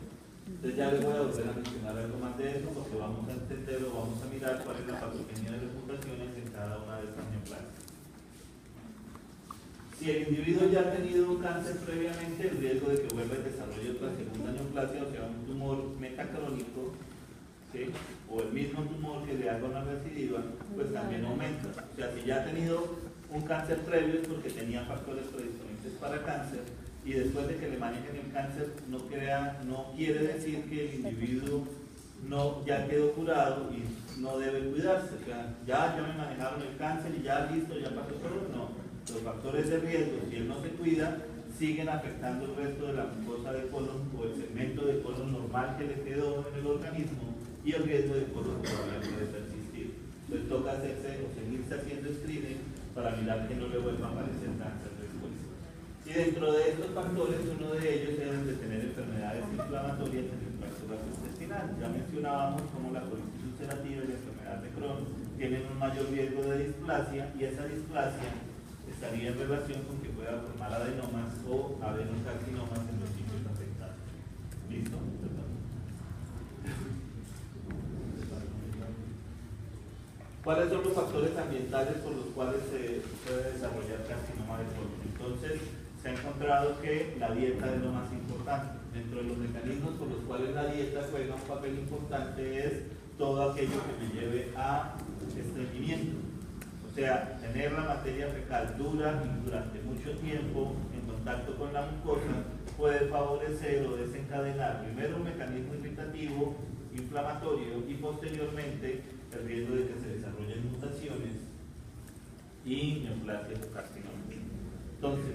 Entonces ya les voy a volver a mencionar algo más de eso porque vamos a entender o vamos a mirar cuál es la patogenia de las mutaciones en cada una de estas neoplasias. Si el individuo ya ha tenido un cáncer previamente, el riesgo de que vuelva a desarrollar otra segunda neoplasia, o sea, un tumor metacrónico, ¿sí? O el mismo tumor que le haga una recidiva, pues también aumenta. O sea, si ya ha tenido un cáncer previo es porque tenía factores predisponentes para cáncer, y después de que le manejen el cáncer no quiere decir que el individuo ya quedó curado y no debe cuidarse. O sea, ya me manejaron el cáncer y ya listo, ya pasó todo. No, los factores de riesgo, si él no se cuida, siguen afectando el resto de la mucosa de colon o el segmento de colon normal que le quedó en el organismo, y el riesgo de colon todavía puede persistir. Entonces toca hacerse o seguirse haciendo screening para mirar que no le vuelva a aparecer cáncer después. Y dentro de estos factores, uno de ellos es de tener enfermedades inflamatorias en el tracto tracto gastrointestinal. Ya mencionábamos cómo la colitis ulcerativa y la enfermedad de Crohn tienen un mayor riesgo de displasia, y esa displasia estaría en relación con que pueda formar adenomas o adenocarcinomas en los sitios afectados. ¿Listo? ¿Cuáles son los factores ambientales por los cuales se puede desarrollar carcinoma de colon? Entonces, se ha encontrado que la dieta es lo más importante. Dentro de los mecanismos por los cuales la dieta juega un papel importante es todo aquello que me lleve a estreñimiento. O sea, tener la materia fecal dura y durante mucho tiempo en contacto con la mucosa puede favorecer o desencadenar primero un mecanismo irritativo, inflamatorio, y posteriormente el riesgo de que se desarrollen mutaciones y neoplasias o carcinomas. Entonces,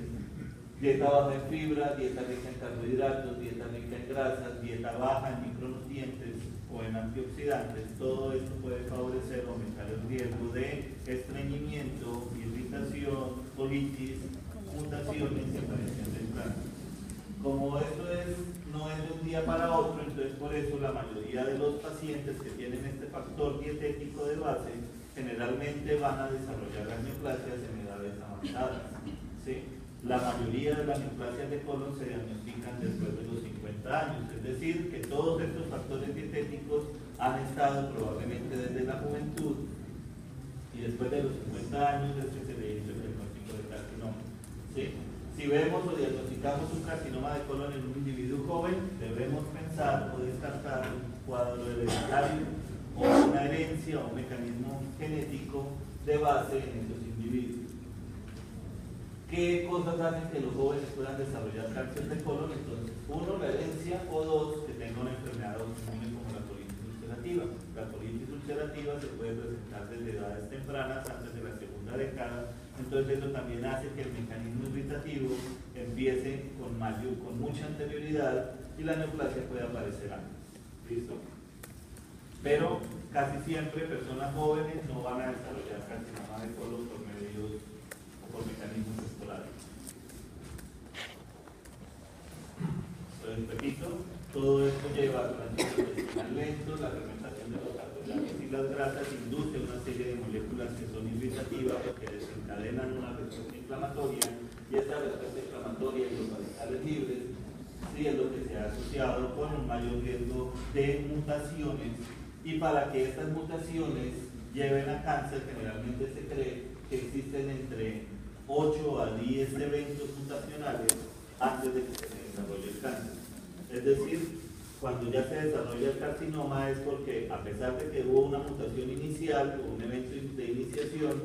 dieta baja en fibra, dieta rica en carbohidratos, dieta rica en grasas, dieta baja en micronutrientes o en antioxidantes, todo esto puede favorecer o aumentar el riesgo de estreñimiento, irritación, colitis, mutaciones y aparición del cáncer. Como esto no es de un día para otro, entonces por eso la mayoría de los pacientes que tienen este factor dietético de base generalmente van a desarrollar las neoplasias en edades avanzadas, ¿sí? La mayoría de las neoplasias de colon se diagnostican después de los 50 años, es decir, que todos estos factores dietéticos han estado probablemente desde la juventud, y después de los 50 años es que se le hizo el diagnóstico de carcinoma, ¿sí? Si vemos o diagnosticamos un carcinoma de colon en un individuo joven, debemos pensar o descartar un cuadro hereditario o una herencia o un mecanismo genético de base en estos individuos. ¿Qué cosas hacen que los jóvenes puedan desarrollar cáncer de colon? Entonces, uno, la herencia, o dos, que tenga una enfermedad autoinmune como la colitis ulcerativa. La colitis ulcerativa se puede presentar desde edades tempranas, antes de la segunda década, entonces eso también hace que el mecanismo irritativo empiece con mucha anterioridad y la neoplasia puede aparecer antes. ¿Listo? Pero casi siempre personas jóvenes no van a desarrollar carcinoma de colon por medios o por mecanismos esporádicos. Entonces, repito, todo esto lleva a tránsito intestinal lento, la fermentación de los carbohidratos y las grasas induce una serie de moléculas que son irritativas o que desencadenan una respuesta inflamatoria, y esta respuesta inflamatoria y los radicales libres sí es lo que se ha asociado con un mayor riesgo de mutaciones, y para que estas mutaciones lleven a cáncer generalmente se cree que existen entre 8 a 10 eventos mutacionales antes de que se desarrolle el cáncer. Es decir, cuando ya se desarrolla el carcinoma es porque, a pesar de que hubo una mutación inicial o un evento de iniciación,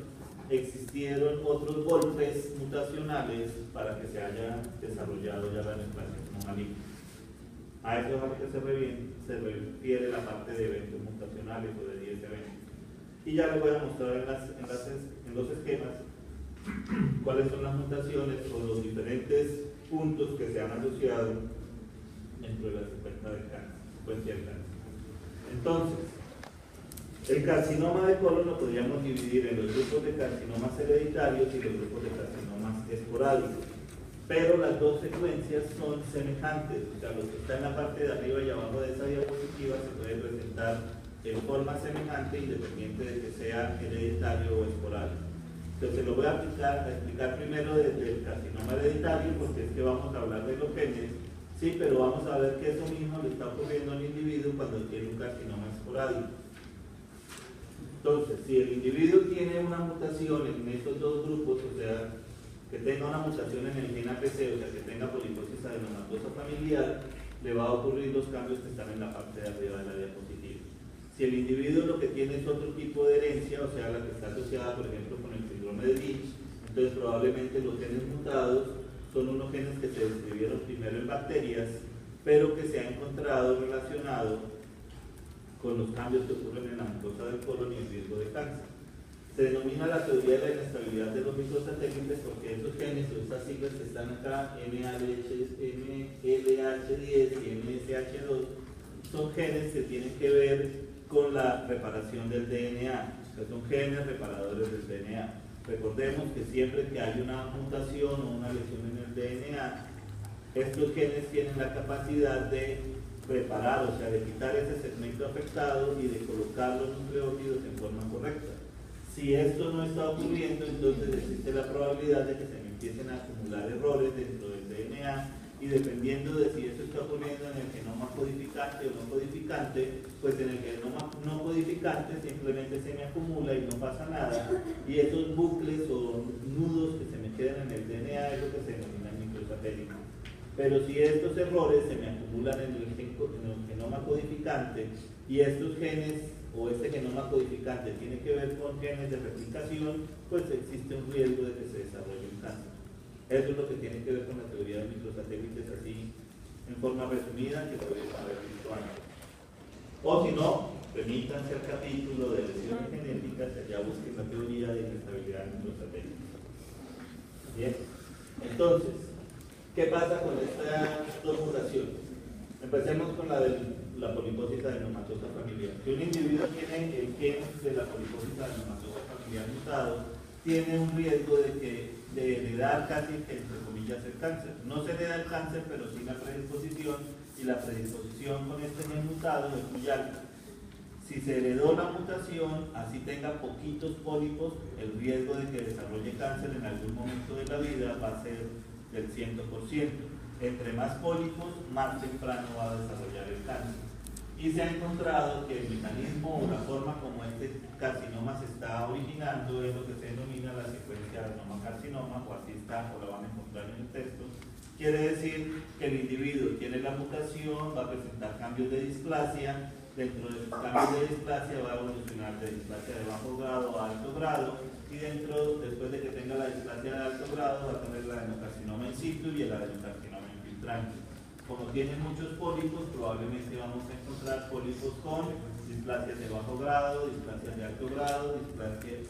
existieron otros golpes mutacionales para que se haya desarrollado ya la neoplasia como maligna. A eso es a lo que se refiere la parte de eventos mutacionales o de 10 eventos. Y ya les voy a mostrar en los esquemas cuáles son las mutaciones o los diferentes puntos que se han asociado dentro de la secuencia del cáncer. Entonces, el carcinoma de colon lo podríamos dividir en los grupos de carcinomas hereditarios y los grupos de carcinomas esporádicos, pero las dos secuencias son semejantes, o sea, lo que está en la parte de arriba y abajo de esa diapositiva se puede presentar en forma semejante independiente de que sea hereditario o esporádico. Entonces lo voy a explicar primero desde el carcinoma hereditario, porque es que vamos a hablar de los genes, sí, pero vamos a ver que eso mismo le está ocurriendo al individuo cuando tiene un carcinoma esporádico. Entonces, si el individuo tiene una mutación en estos dos grupos, o sea, que tenga una mutación en el gen APC, o sea, que tenga poliposis adenomatosa familiar, le va a ocurrir los cambios que están en la parte de arriba de la diapositiva. Si el individuo lo que tiene es otro tipo de herencia, o sea, la que está asociada, por ejemplo, con el síndrome de Lynch, entonces probablemente los genes mutados son unos genes que se describieron primero en bacterias, pero que se ha encontrado relacionado con los cambios que ocurren en la mucosa del colon y el riesgo de cáncer. Se denomina la teoría de la inestabilidad de los microsatélites porque esos genes o estas siglas que están acá, MLH10 y MSH2, son genes que tienen que ver con la reparación del DNA, que son genes reparadores del DNA. Recordemos que siempre que hay una mutación o una lesión en el DNA, estos genes tienen la capacidad de preparar, o sea, de quitar ese segmento afectado y de colocar los nucleótidos en forma correcta. Si esto no está ocurriendo, entonces existe la probabilidad de que se me empiecen a acumular errores dentro del DNA, y dependiendo de si esto está ocurriendo en el genoma codificante o no codificante, pues en el genoma no codificante simplemente se me acumula y no pasa nada, y esos bucles o nudos que se me quedan en el DNA es lo que se denomina microsatélite. Pero si estos errores se me acumulan en el genoma codificante y estos genes o este genoma codificante tiene que ver con genes de replicación, pues existe un riesgo de que se desarrolle un cáncer. Eso es lo que tiene que ver con la teoría de microsatélites, así en forma resumida, que podemos haber visto antes. O si no, remítanse al capítulo de lesiones genéticas, allá busquen la teoría de inestabilidad de microsatélites. Bien, entonces, ¿qué pasa con estas dos mutaciones? Empecemos con la de la poliposis adenomatosa familiar. Si un individuo tiene el gen de la poliposis adenomatosa familiar mutado, tiene un riesgo de heredar casi, entre comillas, el cáncer. No se hereda el cáncer, pero sí la predisposición, y la predisposición con este gen mutado es muy alta. Si se heredó la mutación, así tenga poquitos pólipos, el riesgo de que desarrolle cáncer en algún momento de la vida va a ser del 100%. Entre más pólipos, más temprano va a desarrollar el cáncer. Y se ha encontrado que el mecanismo o la forma como este carcinoma se está originando es lo que se denomina la secuencia adenoma-carcinoma, o así está, o la van a encontrar en el texto. Quiere decir que el individuo tiene la mutación, va a presentar cambios de displasia, dentro de los cambios de displasia va a evolucionar de displasia de bajo grado a alto grado, y después de que tenga la displasia de alto grado va a tener el adenocarcinoma in situ y el adenocarcinoma infiltrante. Como tienen muchos pólipos, probablemente vamos a encontrar pólipos con displasias de bajo grado, displasias de alto grado,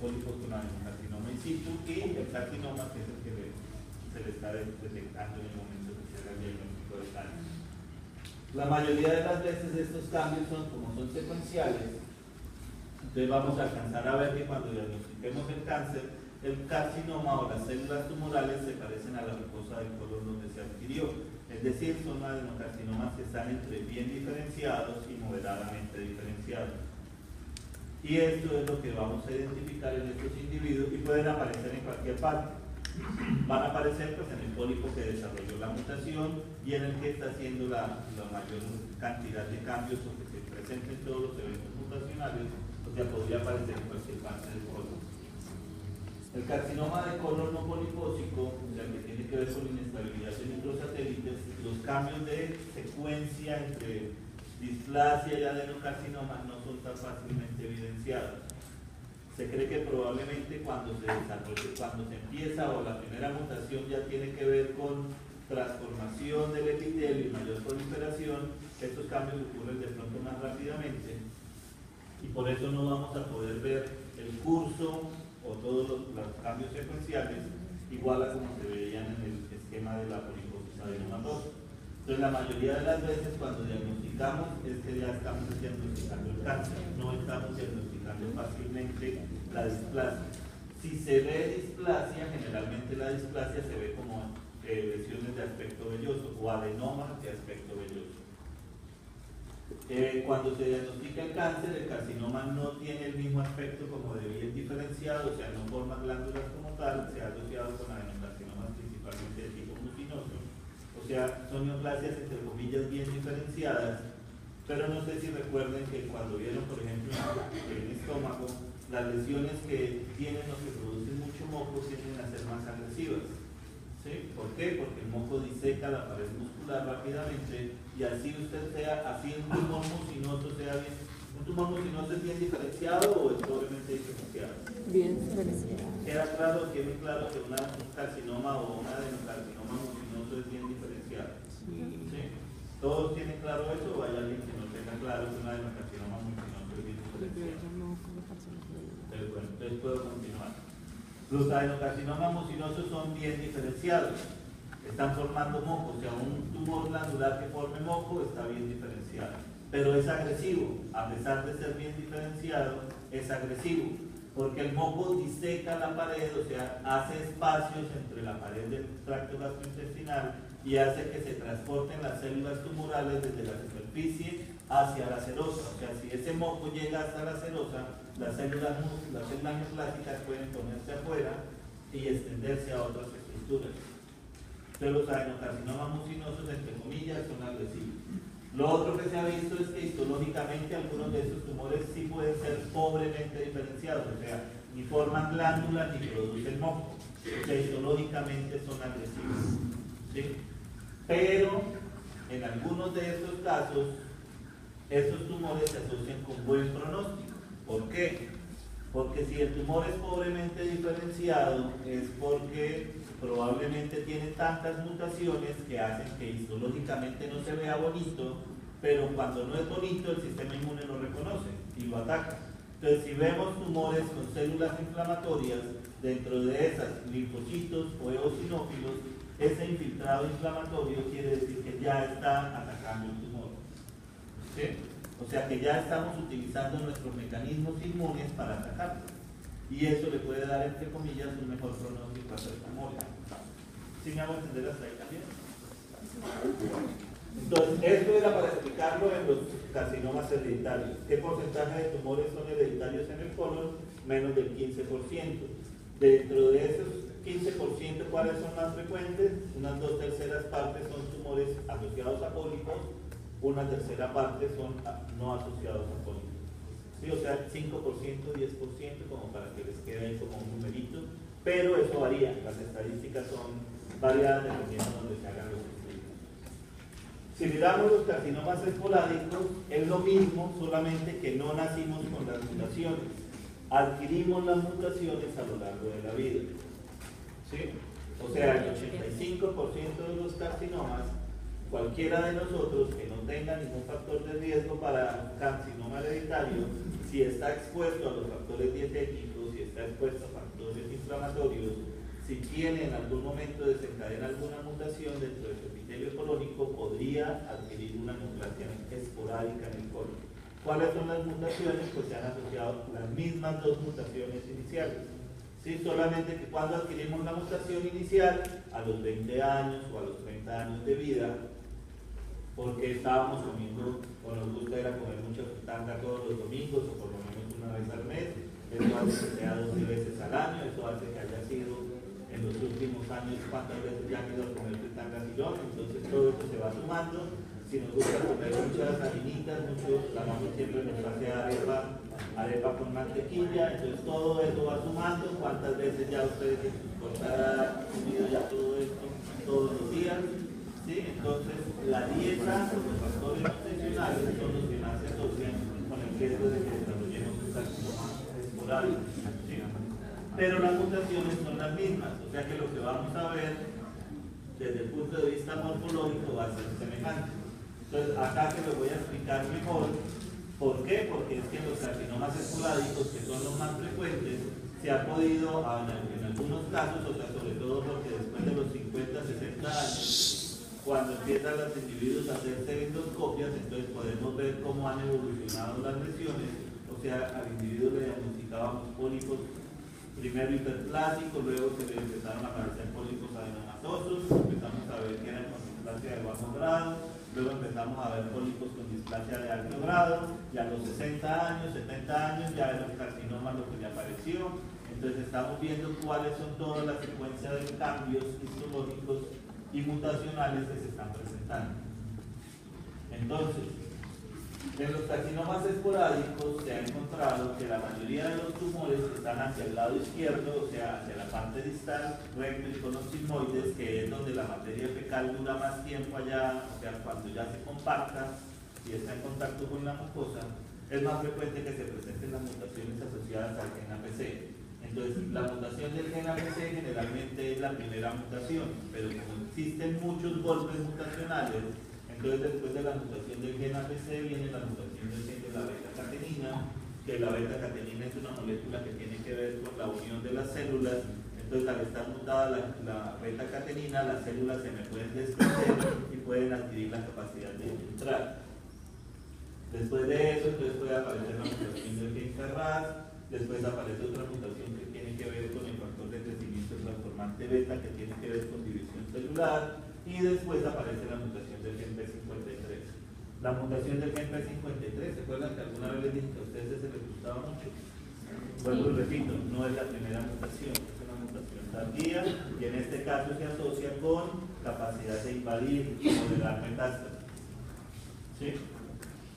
pólipos con adenocarcinoma in situ y el carcinoma, que es el que se le está detectando en el momento que se haga el diagnóstico de cáncer. La mayoría de las veces estos cambios como son secuenciales, entonces vamos a alcanzar a ver que cuando diagnostiquemos el cáncer, el carcinoma o las células tumorales se parecen a la mucosa del colon donde se adquirió. Es decir, son adenocarcinomas que están entre bien diferenciados y moderadamente diferenciados. Y esto es lo que vamos a identificar en estos individuos, y pueden aparecer en cualquier parte. Van a aparecer pues, en el pólipo que desarrolló la mutación y en el que está haciendo la mayor cantidad de cambios o que se presenten todos los eventos mutacionales, o sea, podría aparecer en cualquier parte del colon. El carcinoma de colon no polipósico, el que tiene que ver con inestabilidad de microsatélites, los cambios de secuencia entre displasia y adenocarcinoma no son tan fácilmente evidenciados. Se cree que probablemente cuando se empieza o la primera mutación ya tiene que ver con transformación del epitelio y mayor proliferación, estos cambios ocurren de pronto más rápidamente y por eso no vamos a poder ver el curso o todos los cambios secuenciales igual a como se veían en el esquema de la poliposis adenomatosa. Entonces la mayoría de las veces cuando diagnosticamos es que ya estamos diagnosticando el cáncer, no estamos diagnosticando fácilmente la displasia. Si se ve displasia, generalmente la displasia se ve como lesiones de aspecto velloso o adenomas de aspecto velloso. Cuando se diagnostica el cáncer, el carcinoma no tiene el mismo aspecto como de bien diferenciado, o sea, no forma glándulas como tal, se ha asociado con adenocarcinomas principalmente de tipo mucinoso, o sea, son neoplasias entre comillas bien diferenciadas, pero no sé si recuerden que cuando vieron, por ejemplo, en el estómago, las lesiones que tienen o que producen mucho moco tienden a ser más agresivas. ¿Sí? ¿Por qué? Porque el moco diseca la pared muscular rápidamente y así un tumor mucinoso ¿un tumor mucinoso es bien diferenciado o es doblemente diferenciado? Bien diferenciado. ¿Tiene claro que un carcinoma o un adenocarcinoma mucinoso es bien diferenciado? ¿Sí? ¿Todos tienen claro eso o hay alguien que no tenga claro que un adenocarcinoma mucinoso es bien diferenciado? Bueno, entonces puedo continuar. Los adenocarcinomas mucinosos son bien diferenciados, están formando moco, o sea, un tumor glandular que forme moco está bien diferenciado, pero es agresivo, a pesar de ser bien diferenciado, es agresivo. porque el moco diseca la pared, o sea, hace espacios entre la pared del tracto gastrointestinal y hace que se transporten las células tumorales desde la superficie hacia la serosa. O sea, si ese moco llega hasta la serosa, las células neoplásicas pueden ponerse afuera y extenderse a otras estructuras. Entonces los adenocarcinomas mucinosos, entre comillas, son agresivos. Lo otro que se ha visto es que histológicamente algunos de estos tumores sí pueden ser pobremente diferenciados, o sea, ni forman glándulas ni producen moco, o sea, histológicamente son agresivos, ¿sí? Pero en algunos de estos casos, estos tumores se asocian con buen pronóstico. ¿Por qué? Porque si el tumor es pobremente diferenciado, es porque probablemente tiene tantas mutaciones que hacen que histológicamente no se vea bonito, pero cuando no es bonito el sistema inmune lo reconoce y lo ataca. Entonces, si vemos tumores con células inflamatorias, dentro de esas linfocitos o eosinófilos, ese infiltrado inflamatorio quiere decir que ya está atacando el tumor, ¿sí? O sea que ya estamos utilizando nuestros mecanismos inmunes para atacarlo. Y eso le puede dar, entre comillas, un mejor pronóstico a estos tumores. ¿Sí me hago entender hasta ahí también? Entonces, esto era para explicarlo en los carcinomas hereditarios. ¿Qué porcentaje de tumores son hereditarios en el colon? Menos del 15%. Dentro de esos 15%, ¿cuáles son más frecuentes? Unas 2/3 partes son tumores asociados a pólipos, una tercera parte son no asociados a pólipos. Sí, o sea, 5%, 10%, como para que les quede ahí como un numerito, pero eso varía, las estadísticas son variadas dependiendo de donde se hagan los estudios. Si miramos los carcinomas esporádicos, es lo mismo, solamente que no nacimos con las mutaciones, adquirimos las mutaciones a lo largo de la vida. ¿Sí? O sea, el 85% de los carcinomas, cualquiera de nosotros que no tenga ningún factor de riesgo para carcinoma hereditario, si está expuesto a los factores dietéticos, si está expuesto a factores inflamatorios, si tiene en algún momento desencadena alguna mutación dentro de su epitelio colónico, podría adquirir una neoplasia esporádica en el colon. ¿Cuáles son las mutaciones? Pues se han asociado las mismas dos mutaciones iniciales. ¿Sí? Solamente que cuando adquirimos la mutación inicial, a los 20 años o a los 30 años de vida, porque estábamos comiendo, o nos gusta era comer mucha fritanga todos los domingos, o por lo menos una vez al mes, eso hace que sea 12 veces al año, eso hace que haya sido en los últimos años cuántas veces ya han ido a comer fritanga tirón, entonces todo esto se va sumando. Si nos gusta comer muchas harinitas, la mami siempre nos hace arepa con mantequilla, entonces todo eso va sumando, cuántas veces ya ustedes en sus cortadas han comido ya todo esto todos los días. ¿Sí? Entonces, la dieta, los factores nutricionales son los que más se asocian con el riesgo de que desarrollemos un carcinoma esporádico. ¿Sí? Pero las mutaciones son las mismas, o sea que lo que vamos a ver desde el punto de vista morfológico va a ser semejante. Entonces, acá que lo voy a explicar mejor. ¿Por qué? Porque es que en los carcinomas esporádicos, que son los más frecuentes, se ha podido, en algunos casos, o sea, sobre todo porque después de los 50, 60 años, cuando empiezan los individuos a hacerse endoscopias, entonces podemos ver cómo han evolucionado las lesiones. O sea, al individuo le diagnosticábamos pólipos, primero hiperplásicos, luego se le empezaron a aparecer pólipos adenomatosos, empezamos a ver que eran con displasia de bajo grado, luego empezamos a ver pólipos con displasia de alto grado, y a los 60 años, 70 años ya era un carcinoma lo que le apareció. Entonces estamos viendo cuáles son todas las secuencias de cambios histológicos y mutacionales que se están presentando. Entonces, en los carcinomas esporádicos se ha encontrado que la mayoría de los tumores están hacia el lado izquierdo, o sea, hacia la parte distal, recto y con los sigmoides, que es donde la materia fecal dura más tiempo allá, o sea, cuando ya se compacta y está en contacto con la mucosa, es más frecuente que se presenten las mutaciones asociadas al gen APC. Entonces, la mutación del gen APC generalmente es la primera mutación, pero como existen muchos golpes mutacionales, entonces después de la mutación del gen APC viene la mutación del gen de la beta-catenina, que la beta-catenina es una molécula que tiene que ver con la unión de las células. Entonces, al estar mutada la beta-catenina, las células se me pueden desprender y pueden adquirir la capacidad de infiltrar. Después de eso, entonces puede aparecer la mutación del gen Ferraz, después aparece otra mutación que tiene que ver con el factor de crecimiento transformante beta, que tiene que ver con división celular, y después aparece la mutación del gen P53. La mutación del gen P53, ¿se acuerdan que alguna vez les dije que a ustedes se les gustaba mucho? Vuelvo y repito, no es la primera mutación, es una mutación tardía, y en este caso se asocia con capacidad de invadir o de dar metástasis. ¿Sí?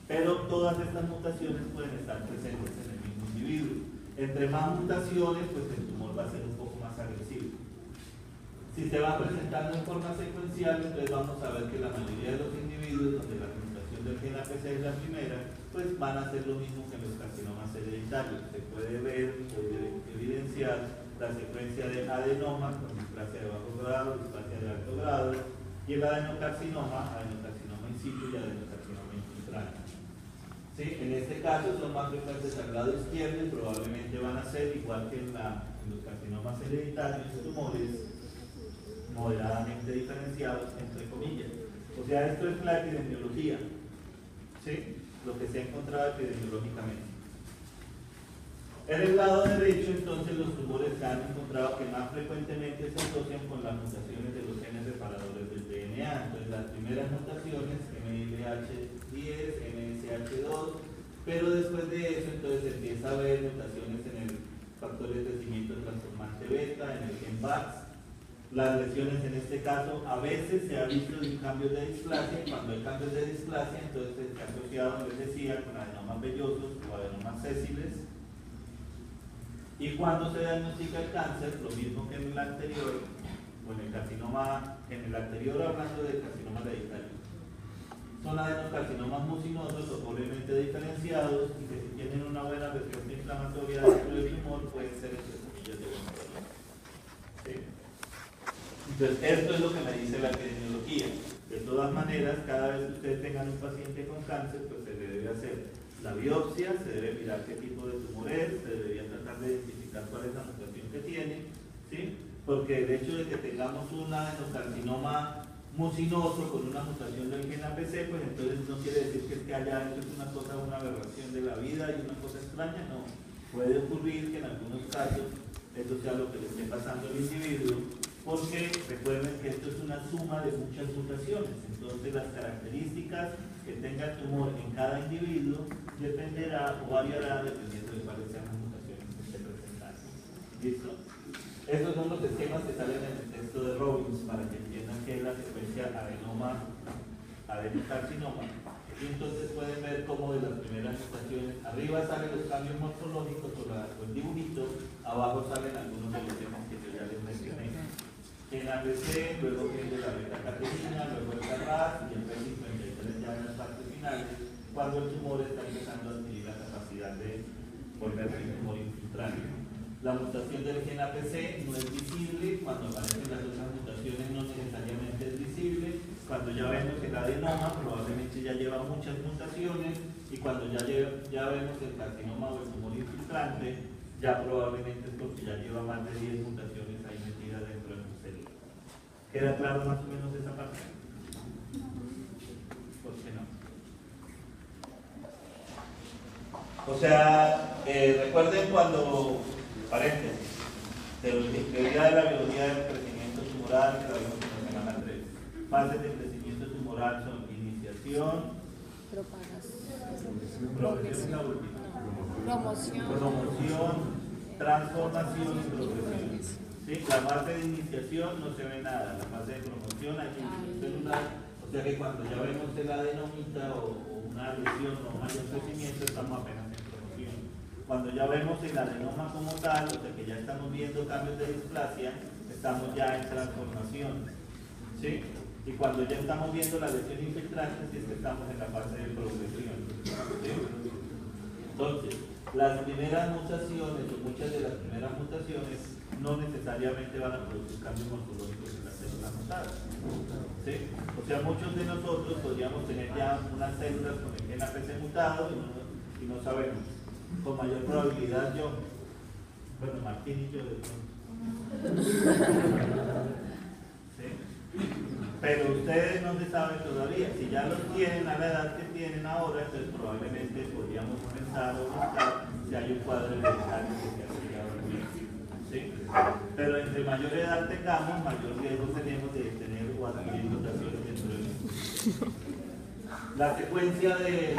Pero todas estas mutaciones pueden estar presentes en el mismo individuo. Entre más mutaciones, pues el tumor va a ser un poco más agresivo. Si se va presentando en forma secuencial, entonces vamos a ver que la mayoría de los individuos donde la mutación del gen APC es la primera, pues van a hacer lo mismo que en los carcinomas hereditarios. Se puede ver, puede evidenciar la secuencia de adenoma con displasia de bajo grado, displasia de alto grado, y el adenocarcinoma in situ y adenocarcinoma infiltrante. ¿Sí? En este caso son más frecuentes al lado izquierdo y probablemente van a ser, igual que en los carcinomas hereditarios, tumores moderadamente diferenciados, entre comillas. O sea, esto es la epidemiología, ¿sí? Lo que se ha encontrado epidemiológicamente. En el lado derecho, entonces, los tumores se han encontrado que más frecuentemente se asocian con las mutaciones de los genes reparadores del DNA. Entonces, las primeras mutaciones, MLH10, MSH2, pero después de eso, entonces, empieza a haber mutaciones en el factor de crecimiento transformante beta, en el gen VAX. Las lesiones en este caso a veces se ha visto en cambios de displasia, y cuando hay cambios de displasia, entonces se ha asociado, como les decía, con adenomas vellosos o adenomas sésiles. Y cuando se diagnostica el cáncer, lo mismo que en el anterior, o en el carcinoma, en el anterior hablando del carcinoma hereditario, son adenocarcinomas mucinosos o pobremente diferenciados y que si tienen una buena respuesta inflamatoria dentro del tumor pueden ser entre comillas de buena calidad. ¿Sí? Entonces, esto es lo que me dice la epidemiología. De todas maneras, cada vez que ustedes tengan un paciente con cáncer, pues se le debe hacer la biopsia, se debe mirar qué tipo de tumor es, se debería tratar de identificar cuál es la mutación que tiene, ¿sí? Porque el hecho de que tengamos un adenocarcinoma mucinoso con una mutación del gen APC, pues entonces no quiere decir que haya hecho una cosa, una aberración de la vida y una cosa extraña, no. Puede ocurrir que en algunos casos eso sea lo que le esté pasando al individuo, porque recuerden que esto es una suma de muchas mutaciones, entonces las características que tenga el tumor en cada individuo dependerá o variará dependiendo de cuáles sean las mutaciones que esté presentando. ¿Listo? Estos son los esquemas que salen en el texto de Robbins para que entiendan que es la secuencia adenocarcinoma. Y entonces pueden ver cómo de las primeras mutaciones, arriba salen los cambios morfológicos o el dibujito, abajo salen algunos de los temas que yo ya les mencioné. En APC, luego viene la beta-catequina, luego el CARRAS y el P53 ya en las partes finales, cuando el tumor está empezando a adquirir la capacidad de volverse un tumor infiltrante. La mutación del gen APC no es visible, cuando aparecen las otras mutaciones no necesariamente es visible, cuando ya vemos el adenoma probablemente ya lleva muchas mutaciones y cuando ya vemos el carcinoma o el tumor infiltrante ya probablemente es porque ya lleva más de 10 mutaciones ahí metidas dentro de la célula. ¿Queda claro más o menos esa parte? ¿Por qué no? O sea, recuerden cuando, paréntesis, teoría de la biología del crecimiento tumoral que la vimos en la semana 3. Fases de crecimiento tumoral son iniciación, promoción, transformación y progresión. ¿Sí? La fase de iniciación no se ve nada, la fase de promoción hay división celular, o sea que cuando ya vemos el adenomita o una lesión o mayor crecimiento estamos apenas en promoción. Cuando ya vemos el adenoma como tal, o sea que ya estamos viendo cambios de displasia, estamos ya en transformación. ¿Sí? Y cuando ya estamos viendo la lesión infiltrante, sí es que estamos en la fase de progresión. ¿Sí? Entonces, las primeras mutaciones o muchas de las primeras mutaciones no necesariamente van a producir cambios morfológicos en las células mutadas. ¿Sí? O sea, muchos de nosotros podríamos tener ya unas células con el gen APC mutado y no sabemos. Con mayor probabilidad yo, bueno, Martín y yo de pronto. ¿Sí? Pero ustedes no se saben todavía. Si ya los tienen a la edad que tienen ahora, entonces probablemente podríamos comenzar a buscar si hay un cuadro hereditario que se ha asociado al bien. ¿Sí? Pero entre mayor edad tengamos, mayor riesgo tenemos de tener o adquirir mutaciones dentro del mismo. La secuencia del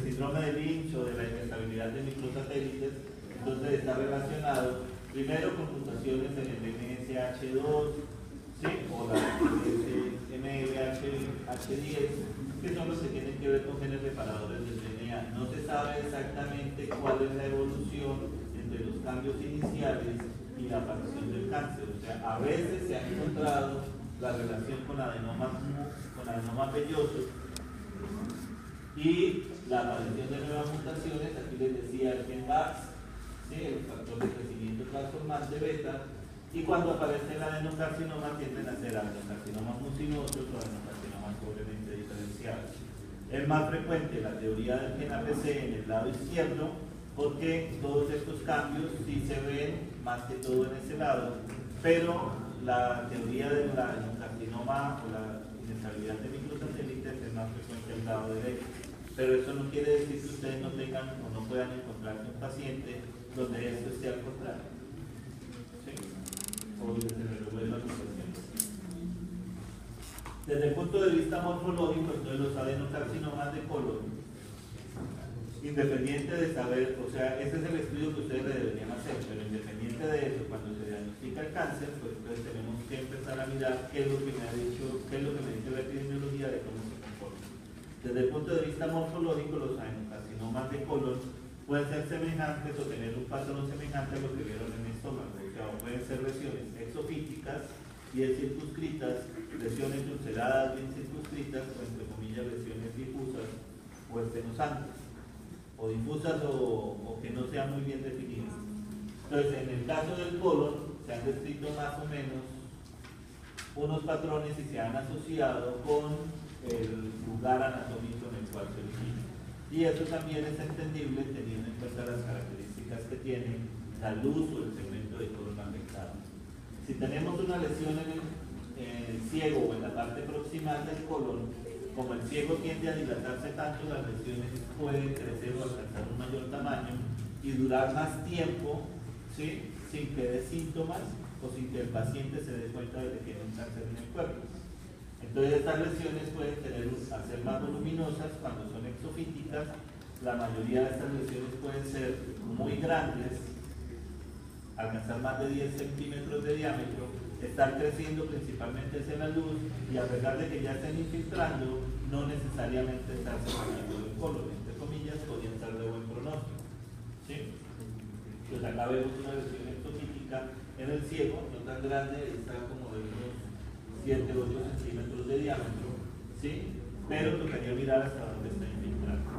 síndrome de Lynch o de la inestabilidad de microsatélites, entonces está relacionado primero con mutaciones en el MSH2, ¿sí? O la MLH10, que son los que tienen que ver con genes reparadores del DNA. No se sabe exactamente cuál es la evolución entre los cambios iniciales y la aparición del cáncer. O sea, a veces se ha encontrado la relación con adenomas vellosos y la aparición de nuevas mutaciones. Aquí les decía el gen VAX, ¿sí? El factor de crecimiento transformante beta, y cuando aparece el adenocarcinoma tienden a ser adenocarcinomas mucinosos o adenocarcinomas pobremente diferenciados. Es más frecuente la teoría del gen APC en el lado izquierdo, porque todos estos cambios sí se ven más que todo en ese lado, pero la teoría del adenocarcinoma o la inestabilidad de microsatélites es más frecuente al lado derecho. Pero eso no quiere decir que ustedes no tengan o no puedan encontrarse un paciente donde esto esté al contrario. ¿Sí? O donde se resuelve la situación. Desde el punto de vista morfológico, entonces los adenocarcinomas de colon, independiente de saber, o sea, ese es el estudio que ustedes deberían hacer, pero independiente de eso, cuando se diagnostica el cáncer, pues entonces tenemos que empezar a mirar qué es lo que me ha dicho, qué es lo que me dice la epidemiología de cómo se comporta. Desde el punto de vista morfológico, los adenocarcinomas de colon pueden ser semejantes o tener un patrón semejante a lo que vieron en el estómago, o sea, pueden ser lesiones exofíticas, bien circunscritas, lesiones ulceradas bien circunscritas, o entre comillas lesiones difusas o estenosantes, o difusas o que no sean muy bien definidas. Entonces, en el caso del colon, se han descrito más o menos unos patrones y se han asociado con el lugar anatómico en el cual se origina. Y eso también es entendible teniendo en cuenta las características que tiene la luz o el segmento de colon afectado. Si tenemos una lesión en el ciego o en la parte proximal del colon, como el ciego tiende a dilatarse tanto, las lesiones pueden crecer o alcanzar un mayor tamaño y durar más tiempo, ¿sí? Sin que dé síntomas o sin que el paciente se dé cuenta de que tiene un cáncer en el cuerpo. Entonces estas lesiones pueden ser más voluminosas cuando son exofíticas. La mayoría de estas lesiones pueden ser muy grandes, alcanzar más de 10 centímetros de diámetro, estar creciendo principalmente hacia la luz y a pesar de que ya estén infiltrando, no necesariamente estarse sacando del colon, entre comillas, podrían estar de buen pronóstico. ¿Sí? Pues acá vemos una lesión exofítica en el ciego, no tan grande, está como de unos 7 o 8 centímetros de diámetro, ¿sí? Pero tocaría mirar hasta dónde está infiltrando.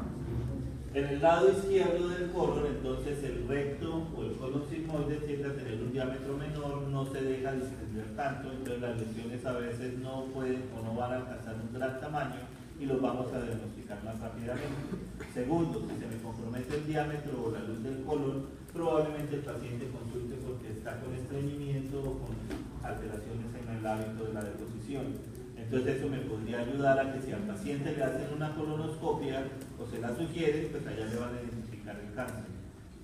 En el lado izquierdo del colon, entonces el recto o el colon sigmoide tiende a tener un diámetro menor, no se deja distender tanto, entonces las lesiones a veces no pueden o no van a alcanzar un gran tamaño y los vamos a diagnosticar más rápidamente. Segundo, si se me compromete el diámetro o la luz del colon, probablemente el paciente consulte porque está con estreñimiento o con alteraciones en el hábito de la deposición. Entonces eso me podría ayudar a que si al paciente le hacen una colonoscopia o se la sugieren, pues allá le van a identificar el cáncer.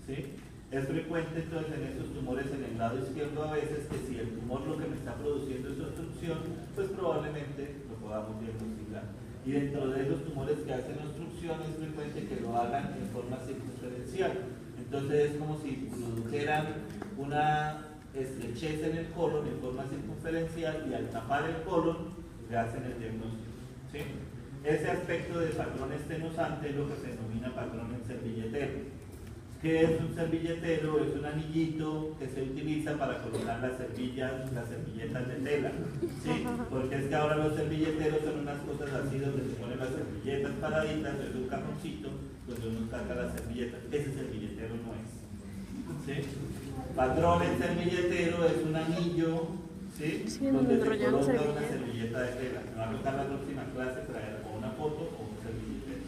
¿Sí? Es frecuente entonces en estos tumores en el lado izquierdo a veces que si el tumor lo que me está produciendo es obstrucción, pues probablemente lo podamos diagnosticar. Y dentro de esos tumores que hacen obstrucción es frecuente que lo hagan en forma circunferencial. Entonces es como si produjeran una estrechez en el colon en forma circunferencial y al tapar el colon le hacen el diagnóstico. ¿Sí? Ese aspecto del patrón estenosante es lo que se denomina patrón en servilletero. ¿Qué es un servilletero? Es un anillito que se utiliza para colocar las servilletas de tela. ¿Sí? Porque es que ahora los servilleteros son unas cosas así donde se ponen las servilletas paraditas, es un cajoncito donde uno saca las servilletas. Ese servilletero no es. ¿Sí? Patrón en servilletero es un anillo, ¿sí? Donde se coloca una servilleta de tela. Me va a tocar la próxima clase traer o una foto o un servilletero,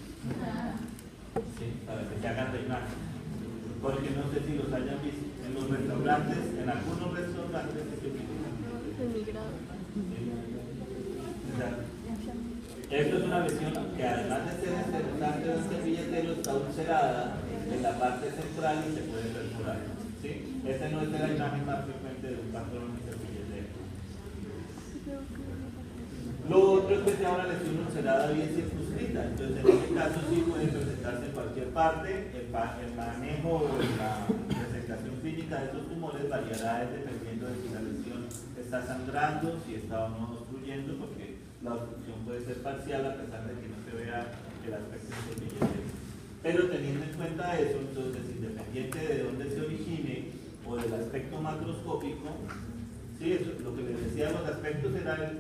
¿sí? Para que se hagan la imagen. Porque no sé si los hayan visto en los restaurantes, en algunos restaurantes se utilizan. En mi grado. Esto es una lesión que además de ser esternuzante del servilletero está ulcerada en la parte central y se puede perforar. ¿Sí? Esta no es la imagen más frecuente de un pantalón de servilletero. Lo otro es que sea una lesión ulcerada bien circunscrita. Entonces, en este caso sí puede presentarse en cualquier parte. El manejo o la presentación clínica de estos tumores variará dependiendo de si la lesión está sangrando, si está o no obstruyendo, porque la obstrucción puede ser parcial a pesar de que no se vea el aspecto servilletero. Pero teniendo en cuenta eso, entonces, independiente de dónde se origine o del aspecto macroscópico, sí, eso, lo que les decía, los aspectos era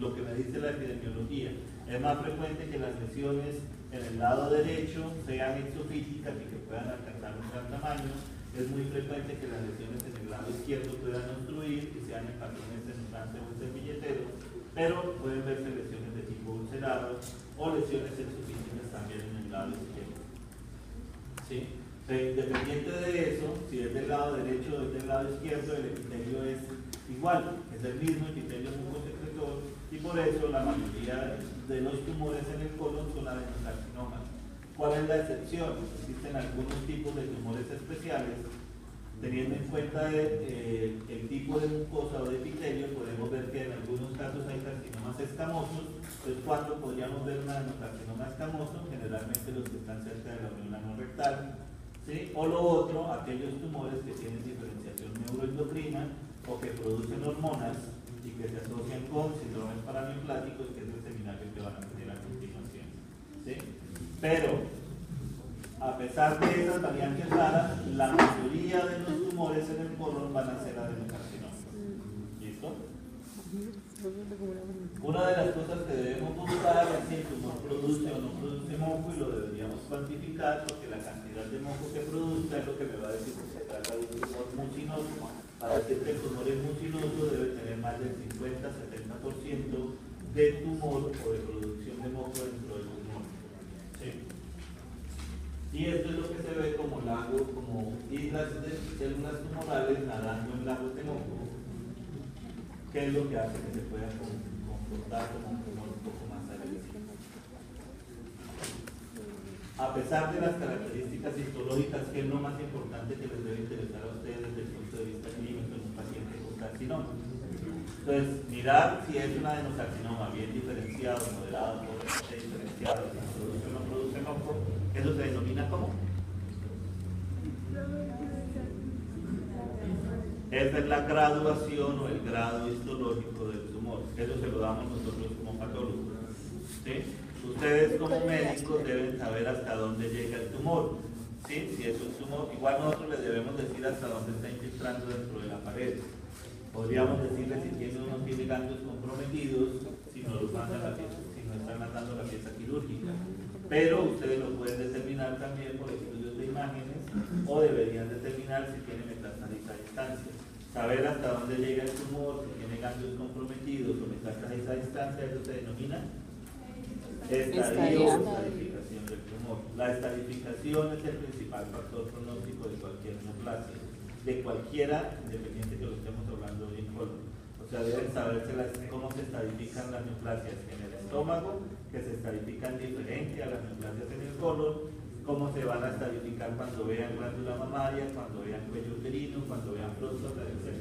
lo que me dice la epidemiología. Es más frecuente que las lesiones en el lado derecho sean exofíticas y que puedan alcanzar un gran tamaño. Es muy frecuente que las lesiones en el lado izquierdo puedan obstruir y sean en patrones esternuzante o en servilletero, pero pueden verse lesiones de tipo ulcerado o lesiones exofíticas también en el lado izquierdo. ¿Sí? Dependiente de eso, si es del lado derecho o es del lado izquierdo, el epitelio es igual, es el mismo epitelio mucosecretor, y por eso la mayoría de los tumores en el colon son adenocarcinomas. ¿Cuál es la excepción? Existen algunos tipos de tumores especiales. Teniendo en cuenta el tipo de mucosa o de epitelio, podemos ver que en algunos casos hay carcinomas escamosos. Entonces, ¿cuándo podríamos ver un adenocarcinoma escamoso? Generalmente los que están cerca de la unión anorrectal. ¿Sí? O lo otro, aquellos tumores que tienen diferenciación neuroendocrina o que producen hormonas y que se asocian con síndromes paraneopláticos, que es el seminario que van a tener a continuación. ¿Sí? Pero, a pesar de esas variantes raras, la mayoría de los tumores en el colon van a ser adenocarcinomas. ¿Listo? Una de las cosas que debemos buscar es si el tumor produce o no produce moco, y lo deberíamos cuantificar, porque la cantidad de moco que produzca es lo que me va a decir si se trata de un tumor mucinoso. Para decir que el tumor es mucinoso debe tener más del 50-70% de tumor o de producción de moco dentro del tumor. ¿Sí? Y esto es lo que se ve como lagos, como islas de células tumorales nadando en lagos de moco, que es lo que hace que se pueda comportar como un tumor un poco más agresivo. A pesar de las características histológicas, que es lo más importante que les debe interesar a ustedes desde el punto de vista clínico en un paciente con carcinoma. Entonces, mirar si es un adenocarcinoma bien diferenciado, moderado, potencialmente diferenciado, si produce o no produce moco, eso se denomina ¿cómo? Esa es la graduación o el grado histológico del tumor. Eso se lo damos nosotros como patólogos. ¿Sí? Ustedes como médicos deben saber hasta dónde llega el tumor. ¿Sí? Si es un tumor, igual nosotros les debemos decir hasta dónde está infiltrando dentro de la pared. Podríamos decirle si tiene o no tiene ganglios comprometidos, si no los manda la pieza, si no están mandando la pieza quirúrgica. Pero ustedes lo pueden determinar también por estudios de imágenes, o deberían determinar si tiene metástasis a distancia. Saber hasta dónde llega el tumor, si tiene ganglios comprometidos o metástasis a distancia, eso se denomina estadio o estadificación del tumor. La estadificación es el principal factor pronóstico de cualquier neoplasia, de cualquiera, independiente que lo estemos hablando hoy en colon. O sea, deben saberse cómo se estadifican las neoplasias en el estómago, que se estadifican diferente a las neoplasias en el colon, cómo se van a estadificar cuando vean glándula mamaria, cuando vean cuello uterino, cuando vean próstata, etc.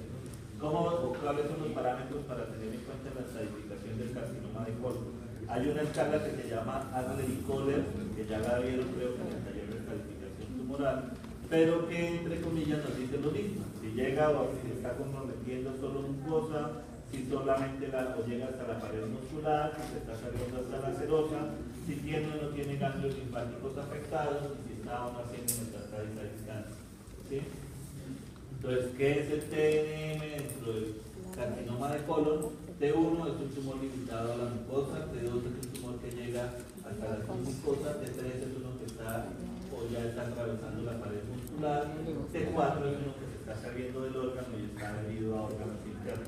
¿Cuáles son los parámetros para tener en cuenta la estadificación del carcinoma de colon? Hay una escala que se llama Adler y Kohler, que ya la vieron creo que en el taller de estadificación tumoral, pero que entre comillas nos dice lo mismo. Si llega o si está comprometiendo solo mucosa, si solamente o llega hasta la pared muscular, si se está saliendo hasta la serosa, si tiene o no tiene ganglios linfáticos afectados, y si está o no haciendo metástasis a distancia. ¿Sí? Entonces, ¿qué es el TNM dentro del carcinoma de colon? T1 es un tumor limitado a la mucosa, T2 es un tumor que llega hasta la submucosa, T3 es uno que está o ya está atravesando la pared muscular, T4 es uno que se está saliendo del órgano y está adherido a órganos internos.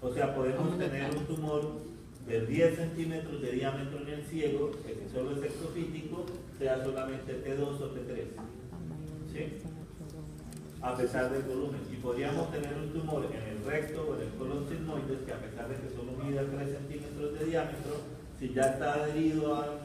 O sea, podemos tener un tumor de 10 centímetros de diámetro en el ciego, que si solo es exofítico, sea solamente T2 o T3. ¿Sí? A pesar del volumen. Y podríamos tener un tumor en el recto o en el colon sigmoides que, a pesar de que solo mida 3 centímetros de diámetro, Si ya está adherido a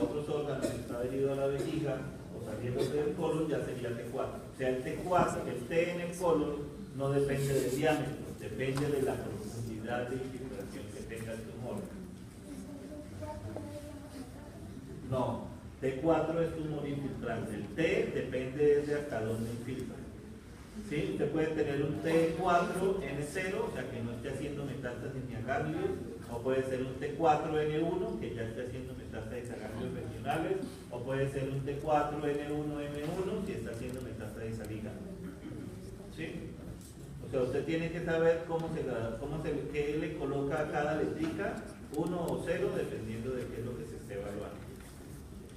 otros órganos, está adherido a la vejiga o saliendo del colon, ya sería T4. O sea, el T4, el T en el colon, no depende del diámetro, depende de la profundidad de infiltración que tenga el tumor. No, T4 es tumor infiltrante. El T depende de hasta dónde infiltra. ¿Sí? Usted puede tener un T4N0, o sea que no esté haciendo metástasis ni a ganglios, o puede ser un T4N1 que ya esté haciendo metástasis a ganglios regionales, o puede ser un T4N1M1 si está haciendo metástasis al hígado. ¿Sí? O sea, usted tiene que saber qué le coloca a cada letrica, 1 o 0, dependiendo de qué es lo que se esté evaluando.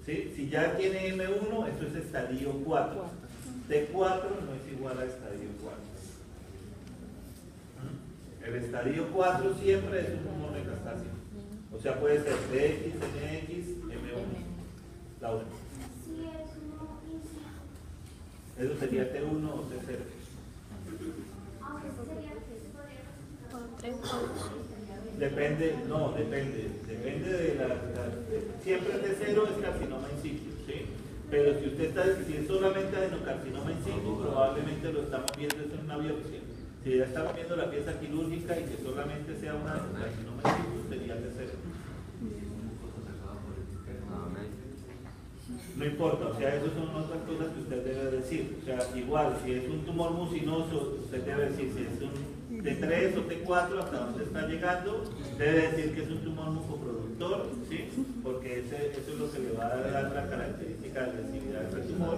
¿Sí? Si ya tiene M1, eso es estadio 4. T4 no es igual a estadio 4. El estadio 4 siempre es un tumor metastásico. O sea, puede ser DX, NX, M1. Laura. Eso sería T1 o T0. Depende de siempre T0 es carcinoma in situ, ¿sí? Pero si usted si es solamente adenocarcinoma in situ, probablemente lo estamos viendo en una biopsia. Si ya estamos viendo la pieza quirúrgica y que solamente sea una adenocarcinoma in situ, sería T0. No importa, o sea, esas son otras cosas que usted debe decir. O sea, igual, si es un tumor mucinoso, usted debe decir si es un T3 o T4, hasta donde está llegando, debe decir que es un tumor mucoproductor, ¿sí? Porque eso es lo que le va a dar la característica de agresividad de ese tumor,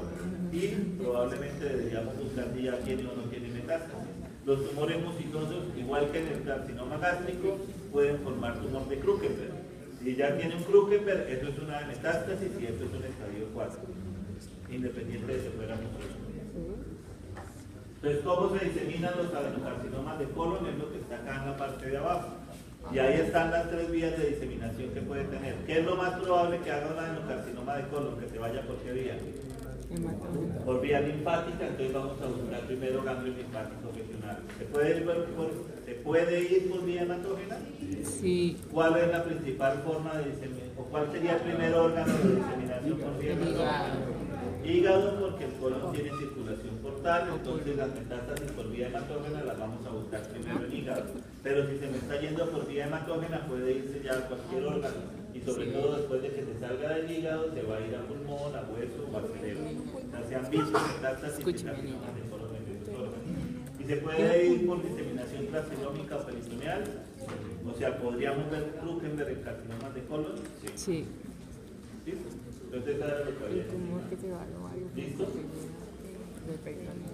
y probablemente deberíamos buscar si ya tiene o no tiene metástasis. Los tumores mucinosos, igual que en el carcinoma gástrico, pueden formar tumor de Krukenberg. Si ya tiene un Krukenberg, eso es una metástasis y esto es un estadio 4, independiente de si fuera mucinoso. Entonces, ¿cómo se diseminan los adenocarcinomas de colon? Es lo que está acá en la parte de abajo. Y ahí están las 3 vías de diseminación que puede tener. ¿Qué es lo más probable que haga un adenocarcinoma de colon? Que se vaya por qué vía. Por vía linfática, entonces vamos a buscar primero ganglio linfático regional. ¿Se puede ir por vía hematógena? Sí. ¿Cuál es la principal forma de diseminación? ¿O cuál sería el primer órgano de diseminación por vía hematógena? Hígado, porque el colon tiene circulación portal, entonces las metástasis por vía hematógena las vamos a buscar primero en hígado. Pero si se me está yendo por vía hematógena, puede irse ya a cualquier órgano. Y sobre todo después de que se salga del hígado, se va a ir a pulmón, a hueso o al cerebro. O sea, se han visto metástasis de carcinoma de colon en esos órganos. Y se puede ir por diseminación carcinómica o peritoneal. O sea, podríamos ver Krukenberg en carcinomas de colon. Sí. ¿Listo? Entonces, esa era lo que había. ¿Listo?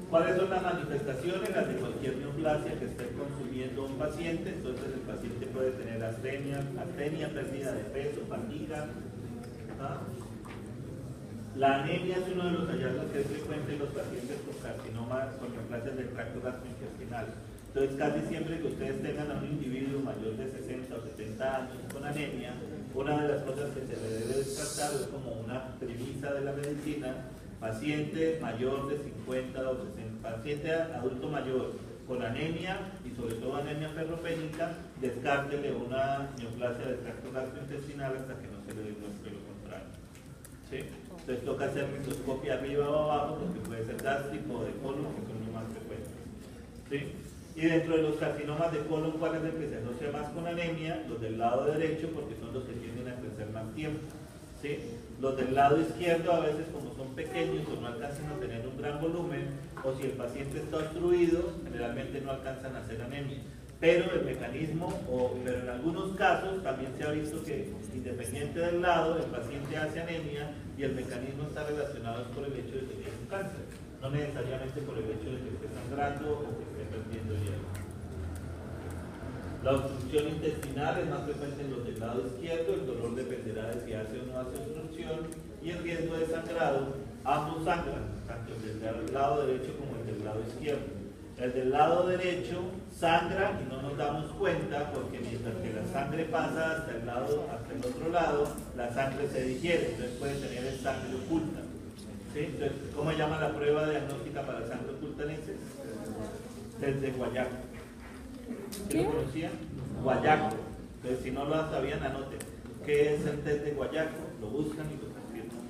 ¿Cuáles son las manifestaciones? Las de cualquier neoplasia que esté consumiendo un paciente. Entonces el paciente puede tener astenia, pérdida de peso, fatiga. La anemia es uno de los hallazgos que es frecuente en los pacientes con carcinoma, con neoplasias del tracto gastrointestinal. Entonces casi siempre que ustedes tengan a un individuo mayor de 60 o 70 años con anemia, una de las cosas que se le debe descartar es como una premisa de la medicina: paciente mayor de 50 o 60, paciente adulto mayor con anemia y sobre todo anemia ferropénica, descártele una neoplasia del tracto gastrointestinal hasta que no se le demuestre lo contrario. ¿Sí? Entonces toca hacer endoscopia arriba o abajo, porque puede ser gástrico o de colon, que son los más frecuentes. ¿Sí? Y dentro de los carcinomas de colon, ¿cuál es el que se asocia más con anemia? Los del lado derecho, porque son los que tienden a crecer más tiempo. ¿Sí? Los del lado izquierdo, a veces como son pequeños o no alcanzan a tener un gran volumen, o si el paciente está obstruido, generalmente no alcanzan a hacer anemia. Pero el mecanismo, pero en algunos casos también se ha visto que independiente del lado, el paciente hace anemia y el mecanismo está relacionado por el hecho de que tiene un cáncer, no necesariamente por el hecho de que esté sangrando o que esté perdiendo hierro. La obstrucción intestinal es más frecuente en los del lado izquierdo, el dolor dependerá de si hace o no hace obstrucción, y el riesgo de sangrado, ambos sangran, tanto el del lado derecho como el del lado izquierdo. El del lado derecho sangra y no nos damos cuenta, porque mientras que la sangre pasa hasta el otro lado, la sangre se digiere, entonces puede tener sangre oculta. ¿Sí? Entonces, ¿cómo se llama la prueba diagnóstica para sangre oculta en ese? Desde Guayaco. ¿Qué lo conocían? Guayaco. Entonces, si no lo sabían, anoten. ¿Qué es el test de guayaco? Lo buscan y lo confirman.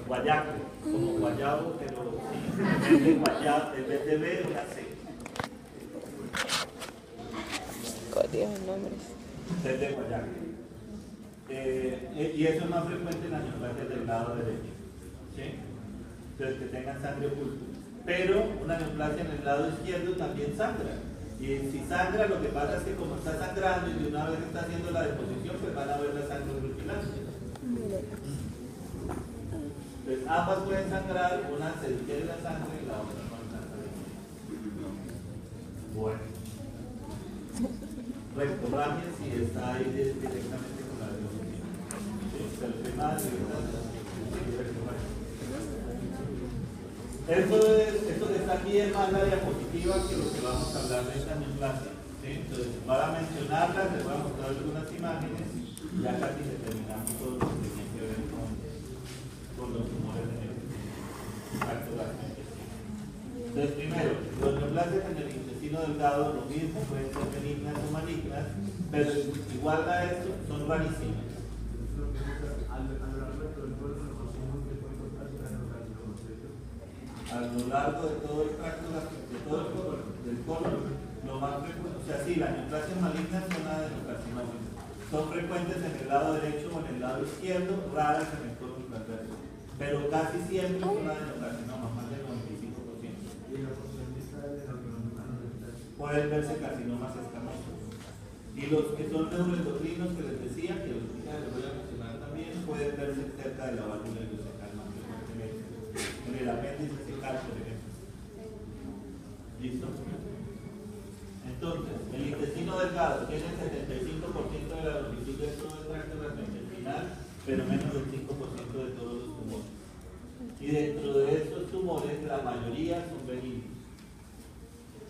Guayaco, como guayabo, pero sí, en vez de guayabo, en vez de B, una C. Códigos de nombres. Test de guayaco. Y eso es más frecuente en las neoplasias del lado derecho. ¿Sí? Entonces, que tengan sangre oculta. Pero una neoplasia en el lado izquierdo también sangra. Y si sangra, lo que pasa es que como está sangrando y de una vez está haciendo la deposición, pues van a ver la sangre rutilante. Entonces, ambas pueden sangrar, una se digiere la sangre y la otra no sangra. Bueno. Rectorragia si está ahí directamente con la deposición. ¿Sí? Esto que está aquí es más la diapositiva que lo que vamos a hablar de esta neoplasia. ¿Sí? Entonces, para mencionarlas, les voy a mostrar algunas imágenes y ya casi terminamos todo lo que tiene que ver con los tumores en el tracto gastrointestinal. Entonces, primero, los neoplasias en el intestino delgado, lo mismo, pueden ser benignas o malignas, pero igual a esto, son rarísimas. A lo largo de todo el tracto del colon, lo más frecuente, o sea, sí, las neoplasias malignas son adenocarcinomas. Son frecuentes en el lado derecho o en el lado izquierdo, raras en el colon transverso. Pero casi siempre son adenocarcinomas, más del 95%. Pueden verse carcinomas escamosos. Y los que son neuroendocrinos que les decía, que los que les voy a mencionar también, pueden verse cerca de la válvula ileocecal más frecuentemente. En el apéndice cecal, por ejemplo. ¿Listo? Entonces, el intestino delgado tiene el 75% de la longitud de todo el tracto gastrointestinal, pero menos del 5% de todos los tumores. Y dentro de estos tumores, la mayoría son benignos.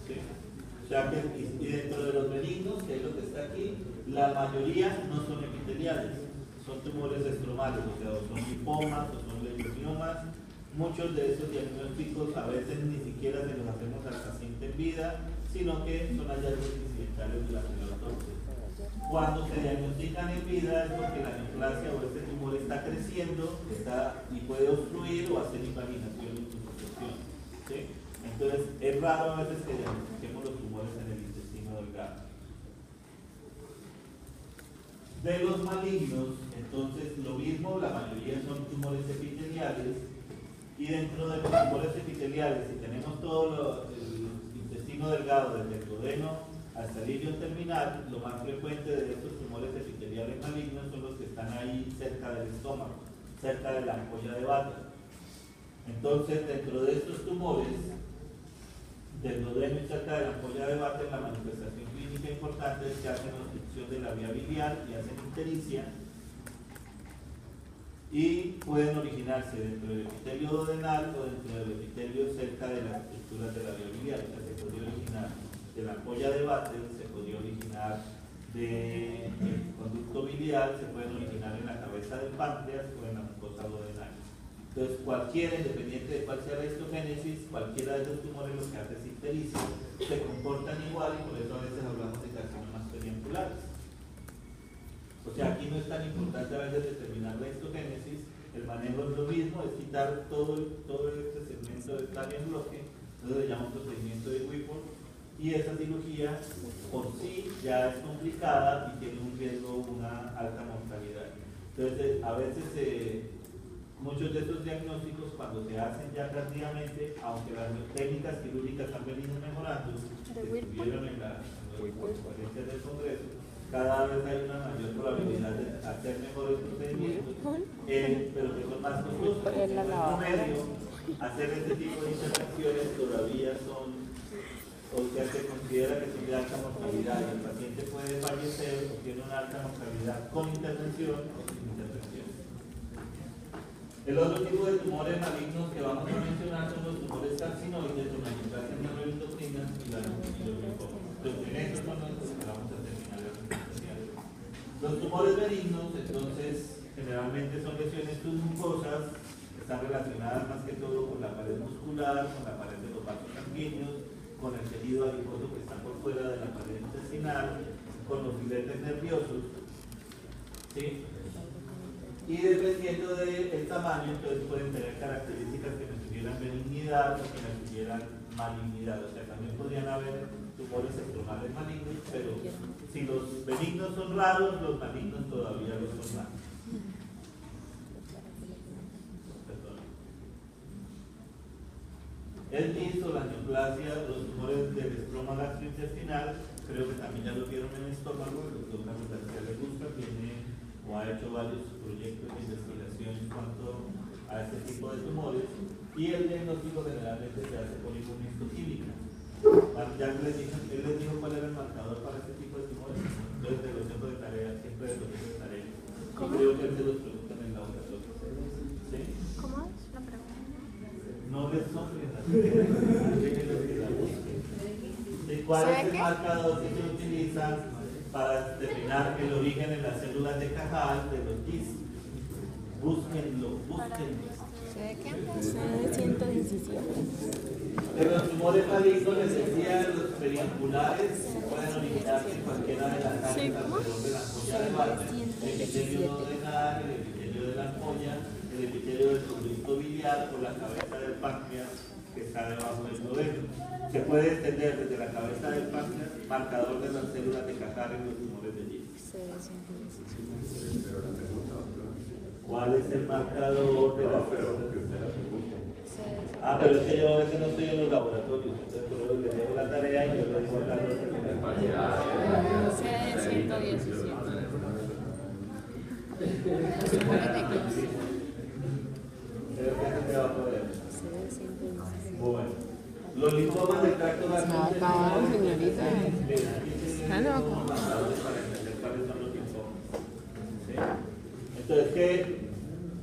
¿Sí? O sea que, y dentro de los benignos, que es lo que está aquí, la mayoría no son epiteliales, son tumores estromales, o sea, o son lipomas, o son leishmaniosas. Muchos de esos diagnósticos a veces ni siquiera se los hacemos al paciente en vida, sino que son hallazgos incidentales durante la autopsia. Cuando se diagnostican en vida es porque la neoplasia o este tumor está creciendo y puede obstruir o hacer invaginación en su sucesión. ¿Sí? Entonces, es raro a veces que diagnostiquemos los tumores en el intestino delgado. De los malignos, entonces, lo mismo, la mayoría son tumores epiteliales. Y dentro de los tumores epiteliales, si tenemos todo el intestino delgado, desde el duodeno hasta el ilio terminal, lo más frecuente de estos tumores epiteliales malignos son los que están ahí cerca del estómago, cerca de la ampolla de Vater. Entonces, dentro de estos tumores, del duodeno y cerca de la ampolla de Vater, la manifestación clínica importante es que hacen obstrucción de la vía biliar y hacen ictericia. Y pueden originarse dentro del epitelio duodenal o dentro del epitelio cerca de las estructuras de la vía biliar. O sea, se podría originar de la ampolla de Vater, se podría originar del conducto biliar, se pueden originar en la cabeza del páncreas o en la mucosa duodenal. Entonces, cualquiera, independiente de cuál sea la histogénesis, cualquiera de estos tumores lo que hace es ictericia, se comportan igual y por eso a veces hablamos de carcinomas perianculares. O sea, aquí no es tan importante a veces determinar la histogénesis, el manejo es lo mismo, es quitar todo este segmento de tal en bloque, entonces le llamamos procedimiento de Whipple, y esa cirugía por sí ya es complicada y tiene un riesgo, una alta mortalidad. Entonces, a veces muchos de estos diagnósticos, cuando se hacen ya tardíamente, aunque las técnicas quirúrgicas han venido mejorando, se estuvieron en las conferencias del Congreso, cada vez hay una mayor probabilidad de hacer mejores procedimientos, pero que son más costosos. En promedio, hacer este tipo de intervenciones todavía son, o sea, se considera que son de alta mortalidad y el paciente puede fallecer o tiene una alta mortalidad con intervención o sin intervención. El otro tipo de tumores malignos que vamos a mencionar son los tumores carcinoides, con neoplasias neuroendocrinas y los linfomas. Los primeros son los que vamos a terminar las presentaciones. Los tumores benignos, entonces, generalmente son lesiones submucosas que están relacionadas más que todo con la pared muscular, con la pared de los vasos sanguíneos, con el tejido adiposo que está por fuera de la pared intestinal, con los filetes nerviosos. ¿Sí? ¿sí? Y dependiendo del tamaño, entonces pueden tener características que me sugieran benignidad o que me sugieran malignidad. O sea, también podrían haber tumores estromales malignos, pero si los benignos son raros, los malignos todavía lo son más. El GIST o la neoplasia, los tumores del estroma gastrointestinal, creo que también ya lo vieron en el estómago. El doctor Carlos García le gusta, tiene o ha hecho varios proyectos de investigación en cuanto a este tipo de tumores, y el diagnóstico generalmente se hace con inmunohistoquímica. Ya él les dijo cuál era el marcador para este tipo de tumores, entonces te lo dejo de tarea, siempre lo dejo de tarea. Y creo que él se los preguntan en la otra. ¿Sí? ¿Cómo es la pregunta? No les sonríen las ¿cuál es el marcador que se utiliza para determinar el origen en las células de Cajal de los GIST? Búsquenlo. ¿De qué? CD117. De los tumores malignos, les decía, los periangulares pueden originarse en cualquiera de las áreas alrededor de la ampolla de Barber, el epitelio duodenal, el epitelio de la ampolla, el epitelio del conducto biliar o la cabeza del páncreas que está debajo del duodeno. Se puede extender desde la cabeza del páncreas, marcador de las células de Cajal en los tumores de GIST. ¿Cuál es el marcador de la célula? Pero es que yo a veces no estoy en los laboratorios, entonces yo le dejo la tarea y yo le digo a Carlos CD117. Bueno, los linfomas del tracto gastrointestinal. Señorita. Entonces,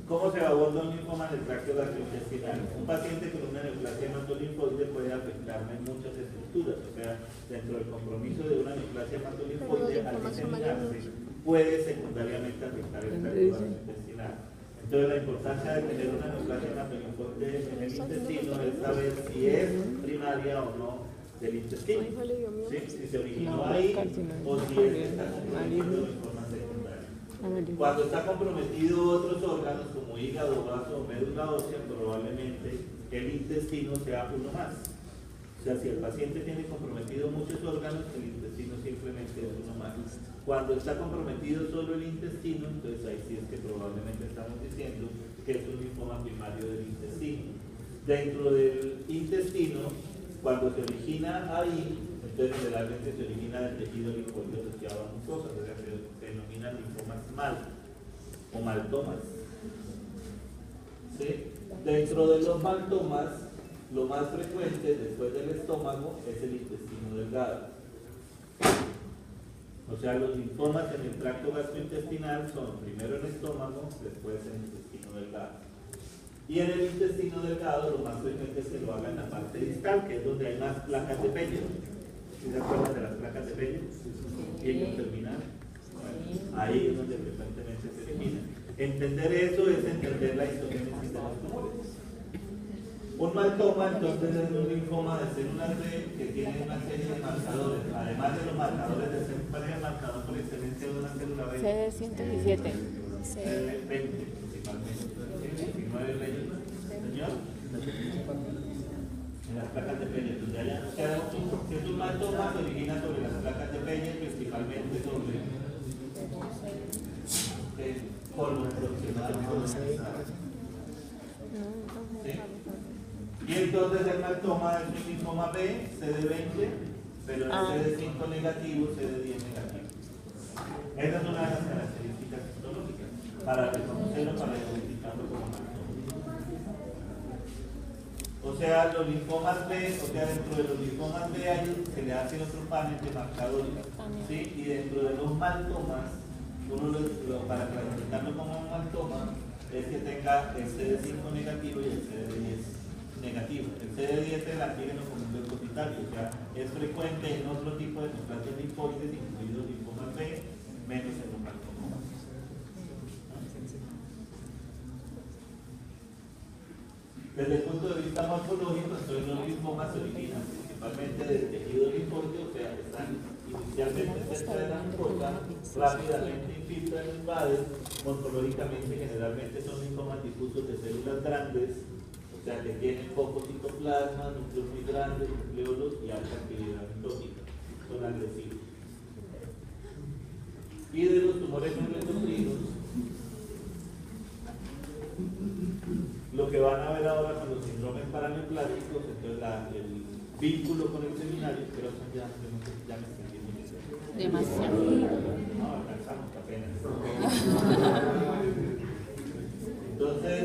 ¿cómo se aborda un linfoma del tracto gastrointestinal? Un paciente con una neoplasia hematolinfoide puede afectarme en muchas estructuras, o sea, dentro del compromiso de una neoplasia hematolinfoide al diseminarse, puede secundariamente afectar el tracto gastrointestinal. Entonces, la importancia de tener una neoplasia hematolinfoide en el intestino es saber si es primaria o no del intestino, ¿sí? Si se originó ahí o si está comprometido de forma secundaria. Cuando está comprometido otros órganos como hígado, vaso o médula ósea, probablemente el intestino sea uno más. O sea, si el paciente tiene comprometido muchos órganos, el intestino simplemente es uno más. Cuando está comprometido solo el intestino, entonces ahí sí es que probablemente estamos diciendo que es un linfoma primario del intestino. Dentro del intestino, cuando se origina ahí, entonces generalmente se origina del tejido linfóide asociado a mucosas, o sea, se denominan linfomas mal o maltomas. ¿Sí? Dentro de los maltomas, lo más frecuente después del estómago es el intestino delgado. O sea, los linfomas en el tracto gastrointestinal son primero en el estómago, después en el intestino delgado. Y en el intestino delgado lo más frecuente es que lo haga en la parte distal, que es donde hay más placas de Peña. ¿Sí se acuerdan de las placas de Peña? ¿Y ellos terminan? Bueno, ahí es donde frecuentemente se origina. Entender eso es entender la histogénesis de los tumores. Un maltoma entonces es un linfoma de células B que tiene una serie de marcadores, además de los marcadores de células. ¿Cuál es el marcador por excelencia de una célula B? CD117. CD20 principalmente. 19 20. ¿Señor? En las placas de Peña. Entonces ya nos queda si es un maltoma se origina sobre las placas de Peña, principalmente sobre colon proximal. Y entonces el maltoma es un linfoma B, CD20, pero el CD5 negativo, CD10 negativo. Esa es una de las características histológicas para reconocerlo, para identificarlo como maltoma. O sea, los linfomas B, o sea, dentro de los linfomas B se le hace otro panel de marcadores, ¿sí? Y dentro de los maltomas, para clasificarlo como un maltoma, es que tenga el CD5 negativo y el CD10 negativo. El CD10 es el antígeno común leucocitario, o sea, es frecuente en otro tipo de neoplasias linfoides, incluidos linfomas B, menos en los maltomas. Desde el punto de vista morfológico, entonces los linfomas se originan principalmente del tejido linfóide, o sea, están inicialmente cerca de la mucosa, rápidamente infiltran y invaden, morfológicamente generalmente son linfomas difusos de células grandes, o sea que tienen poco citoplasma, núcleos muy grandes, nucleolos y alta actividad mitótica, son agresivos. Y de los tumores neuroendocrinos, lo que van a ver ahora con los síndromes paraneoplásticos, entonces el vínculo con el seminario, creo que ya me extendí mucho. Demasiado. No, alcanzamos apenas. Entonces,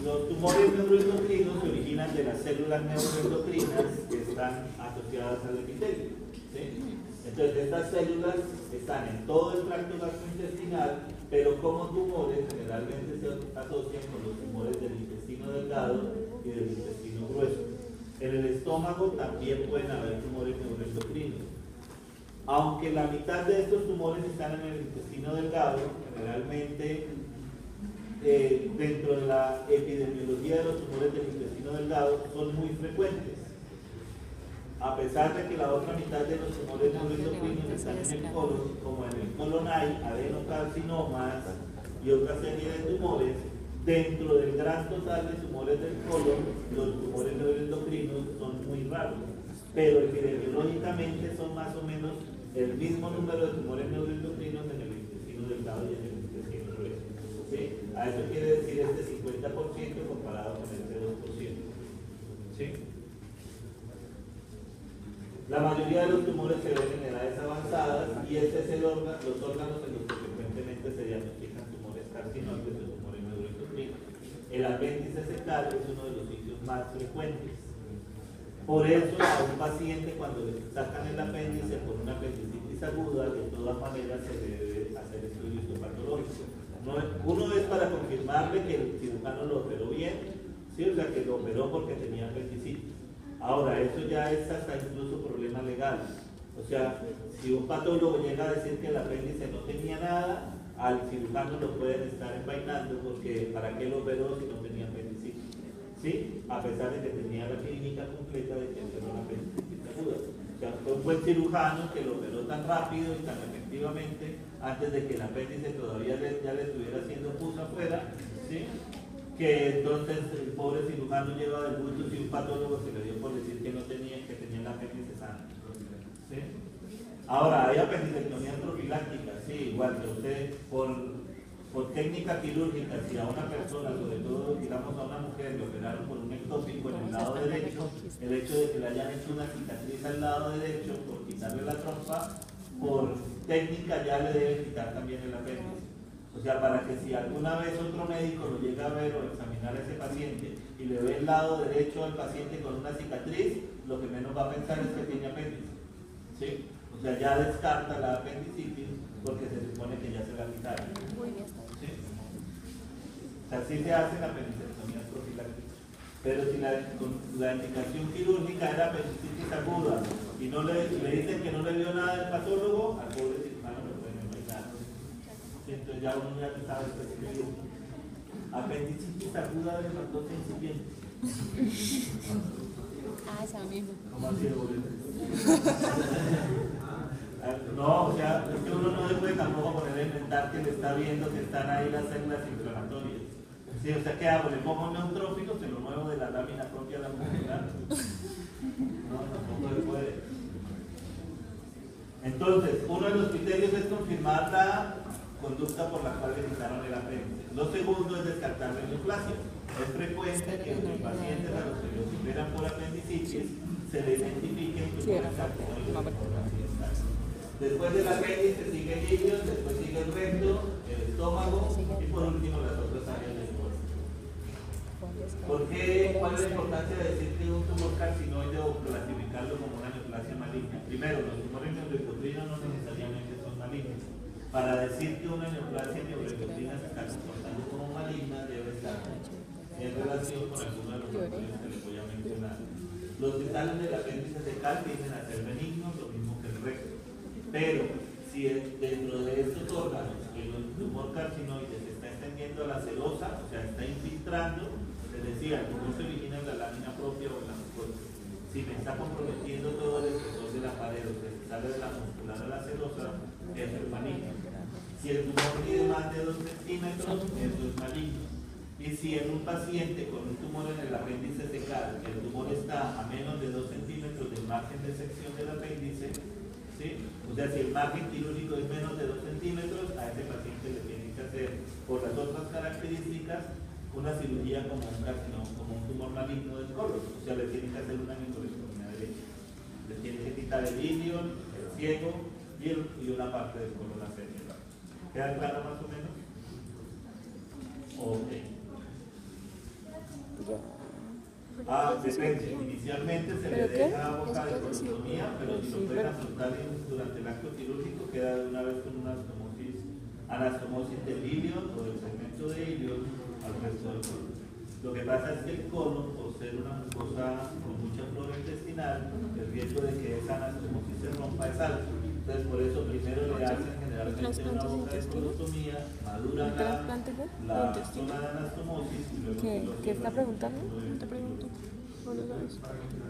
los tumores neuroendocrinos se originan de las células neuroendocrinas que están asociadas al epitelio, ¿sí? Entonces, estas células están en todo el tracto gastrointestinal, pero como tumores generalmente se asocian con los tumores del intestino delgado y del intestino grueso. En el estómago también pueden haber tumores neuroendocrinos. Aunque la mitad de estos tumores están en el intestino delgado, generalmente dentro de la epidemiología de los tumores del intestino delgado son muy frecuentes. A pesar de que la otra mitad de los tumores neuroendocrinos están en el colon, como en el colon hay adenocarcinomas y otra serie de tumores, dentro del gran total de tumores del colon, los tumores neuroendocrinos son muy raros, pero epidemiológicamente son más o menos el mismo número de tumores neuroendocrinos en el intestino delgado y en el intestino grueso. ¿Sí? A eso quiere decir este 50% comparado con este 2%. ¿Sí? La mayoría de los tumores se ven en edades avanzadas y este es los órganos en los que frecuentemente se diagnostican tumores carcinoides o tumores neuroendocrinos. El apéndice secal es uno de los sitios más frecuentes. Por eso a un paciente cuando le sacan el apéndice por una apendicitis aguda, de todas maneras se le debe hacer estudio histopatológico. Uno es para confirmarle que el cirujano lo operó bien, ¿sí? O sea que lo operó porque tenía apendicitis. Ahora, eso ya es hasta incluso problema legal. O sea, si un patólogo llega a decir que el apéndice no tenía nada, al cirujano lo pueden estar envainando porque ¿para qué lo operó si no tenía apendicitis? ¿Sí? A pesar de que tenía la clínica completa de que era una apendicitis aguda. O sea, fue un buen cirujano que lo operó tan rápido y tan efectivamente antes de que el apéndice todavía ya le estuviera haciendo pus afuera, ¿sí? Que entonces el pobre cirujano lleva del bulto si un patólogo se le dio por decir que no tenía, que tenía el apéndice sano. ¿Sí? Ahora, hay apendicectomías profilácticas, sí, igual que usted por técnica quirúrgica, si a una persona, sobre todo digamos a una mujer, le operaron por un ectópico en el lado derecho, el hecho de que le hayan hecho una cicatriz al lado derecho por quitarle la trompa, por técnica ya le deben quitar también el apéndice. O sea, para que si alguna vez otro médico lo llega a ver o examinar a ese paciente y le ve el lado derecho al paciente con una cicatriz, lo que menos va a pensar es que tiene apéndice. ¿Sí? O sea, ya descarta la apendicitis porque se supone que ya se la quitaron. ¿Sí? O sea, sí se hacen apendicectomías profilácticas. Pero si la indicación quirúrgica era apendicitis aguda y no le dicen que no le dio nada al patólogo, al pobre cirujano lo pueden envainar. Entonces ya uno ya sabe que se dio apendicitis aguda de lactosa incipiente. Ah, esa misma. ¿Cómo ha sido? No, o sea, es que uno no se puede tampoco poner a inventar que le está viendo que están ahí las células inflamatorias. Sí, o sea, ¿qué hago? ¿Le pongo un neutrófilo? ¿Se lo muevo de la lámina propia a la muscular? No, tampoco se puede. Entonces, uno de los criterios es confirmar la conducta por la cual le quitaron el apéndice. Lo segundo es descartar la neoplasia. Es frecuente que los pacientes a los que los operan por apendicitis se le identifiquen tumores carcinóides. Después del apéndice sigue el hígado, después sigue el recto, el estómago y por último las otras áreas del cuerpo. ¿Cuál es la importancia de decir que un tumor carcinoide o clasificarlo como una neoplasia maligna? Primero, los tumores neuroendocrinos no necesariamente son malignos. Para decir que una neoplasia neuroendocrina se está comportando como maligna, debe estar en relación con algunos de los factores que les voy a mencionar. Los que salen del apéndice secal tienden a ser benignos, lo mismo que el recto. Pero si dentro de estos órganos el tumor carcinoide se está extendiendo a la serosa, o sea, está infiltrando, les decía, no se origina en la lámina propia o en la mucosa. Si me está comprometiendo todo el espesor de la pared o que se sale de la la serosa, eso es maligno. Si el tumor mide más de 2 centímetros, eso es maligno. Y si en un paciente con un tumor en el apéndice fecal, el tumor está a menos de 2 centímetros del margen de sección del apéndice, ¿sí? O sea, si el margen quirúrgico es menos de 2 centímetros, a ese paciente le tienen que hacer, por las otras características, una cirugía como un carcinoma, como un tumor maligno del colon. O sea, le tienen que hacer una microlectomía derecha. Le tienen que quitar el ilion, el ciego y una parte del colon ascendente. ¿Queda claro más o menos? Ok. Depende. Inicialmente se le deja boca de colostomía, pero si lo pueden afrontar durante el acto quirúrgico, queda de una vez con una anastomosis del ilion o del segmento de ilion al resto del colon. Lo que pasa es que el colon, por ser una mucosa con mucha flora intestinal, el riesgo de que esa anastomosis se rompa es alto. Entonces, por eso primero le hacen generalmente una boca de colostomía, maduran la zona de anastomosis y luego... ¿Qué está preguntando? No te pregunto.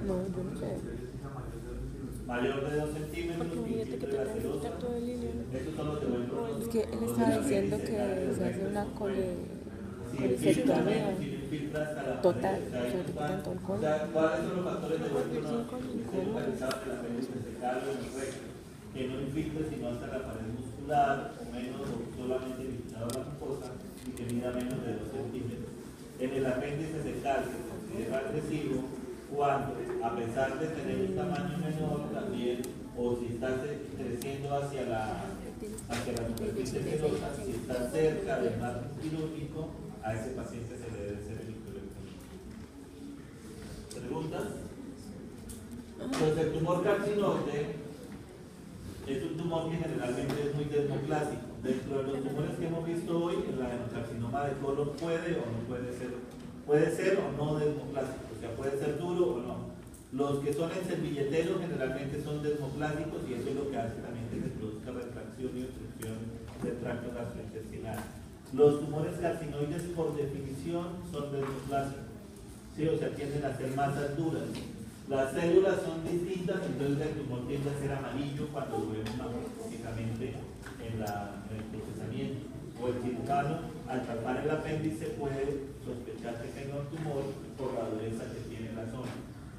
No, yo no sé. Mayor de 2 centímetros, Porque fíjate que te tengo que quitar todo el hilo. Eso solo te vuelve Es que él estaba diciendo que se hace una colecectomía total, o sea, te quitan todo el colon. ¿Cuáles son los factores de vuelta localizados en la apéndice fecal o en el recto? Que no infiltre sino hasta la pared muscular, o menos, o solamente limitado a la mucosa, y que mida menos de 2 centímetros. En el apéndice fecal se considera agresivo cuando, a pesar de tener un tamaño menor también, o si está creciendo hacia la superficie serosa, si está cerca del margen quirúrgico, a ese paciente se le debe hacer el histerectomía. ¿Preguntas? Pues el tumor carcinoide es un tumor que generalmente es muy desmoplásico. Dentro de los tumores que hemos visto hoy, el adenocarcinoma de colon puede o no puede ser o no desmoplásico, o sea, puede ser duro o no. Los que son en servilletero generalmente son desmoplásicos y eso es lo que hace también que se produzca retracción y obstrucción del tracto gastrointestinal. Los tumores carcinoides por definición son desmoplásicos, ¿sí? O sea, tienden a ser masas duras. Las células son distintas, entonces el tumor tiende a ser amarillo cuando lo vemos macroscópicamente en el procesamiento. O el cirujano, al palpar el apéndice, puede sospechar que tenga un tumor por la dureza que tiene la zona.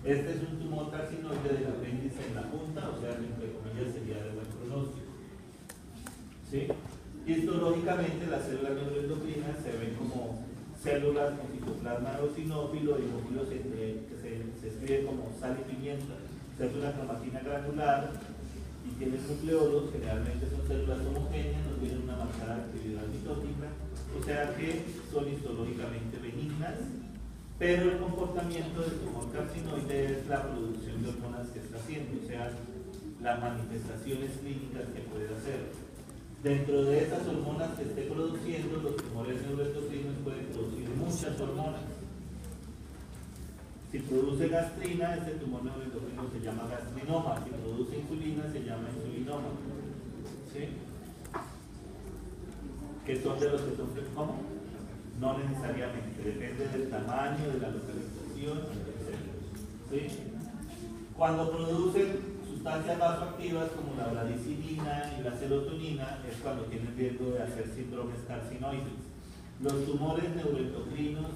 Este es un tumor carcinoide del apéndice en la punta, o sea, entre comillas sería de buen pronóstico. ¿Sí? Histológicamente, las células neuroendocrinas se ven como células con citoplasma eosinófilo y núcleos que se escribe como sal y pimienta. Es una cromatina granular y tiene nucleolos, generalmente son células homogéneas, no tienen una marcada actividad mitótica, o sea que son histológicamente benignas, pero el comportamiento del tumor carcinoide es la producción de hormonas que está haciendo, o sea, las manifestaciones clínicas que puede hacer. Dentro de esas hormonas que esté produciendo, los tumores neuroendocrinos pueden producir muchas hormonas. Si produce gastrina, ese tumor neuroendocrino se llama gastrinoma. Si produce insulina, se llama insulinoma. ¿Sí? ¿Qué son de los que son ¿cómo? No necesariamente, depende del tamaño, de la localización, etc. ¿Sí? Cuando producen sustancias vasoactivas como la bradicilina y la serotonina es cuando tienen riesgo de hacer síndromes carcinoides. Los tumores neuroendocrinos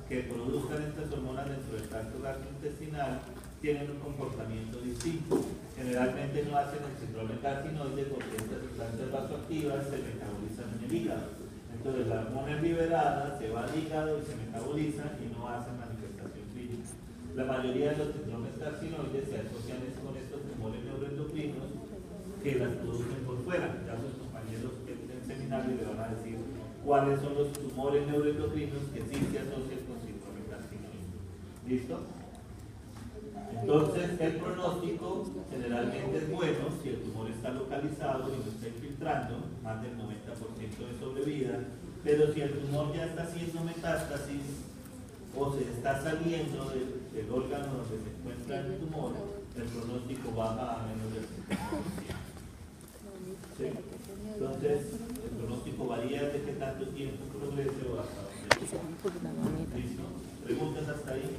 que produzcan estas hormonas dentro del tracto gastrointestinal tienen un comportamiento distinto. Generalmente no hacen el síndrome carcinoide porque estas sustancias vasoactivas se metabolizan en el hígado. Entonces la hormona es liberada, se va al hígado y se metaboliza y no hacen manifestación clínica. La mayoría de los síndromes carcinoides se asocian con estos tumores neuroendocrinos que las producen por fuera. Ya sus compañeros en seminario le van a decir cuáles son los tumores neuroendocrinos que sí se asocian con síndrome carcinoide. ¿Listo? Entonces, el pronóstico generalmente es bueno si el tumor está localizado y no está infiltrando, más del 90% de sobrevida, pero si el tumor ya está haciendo metástasis o se está saliendo del órgano donde se encuentra el tumor, el pronóstico baja a menos del 70%. ¿Sí? Entonces, el pronóstico varía de qué tanto tiempo progrese o hasta dónde. ¿Listo? ¿Preguntas hasta ahí?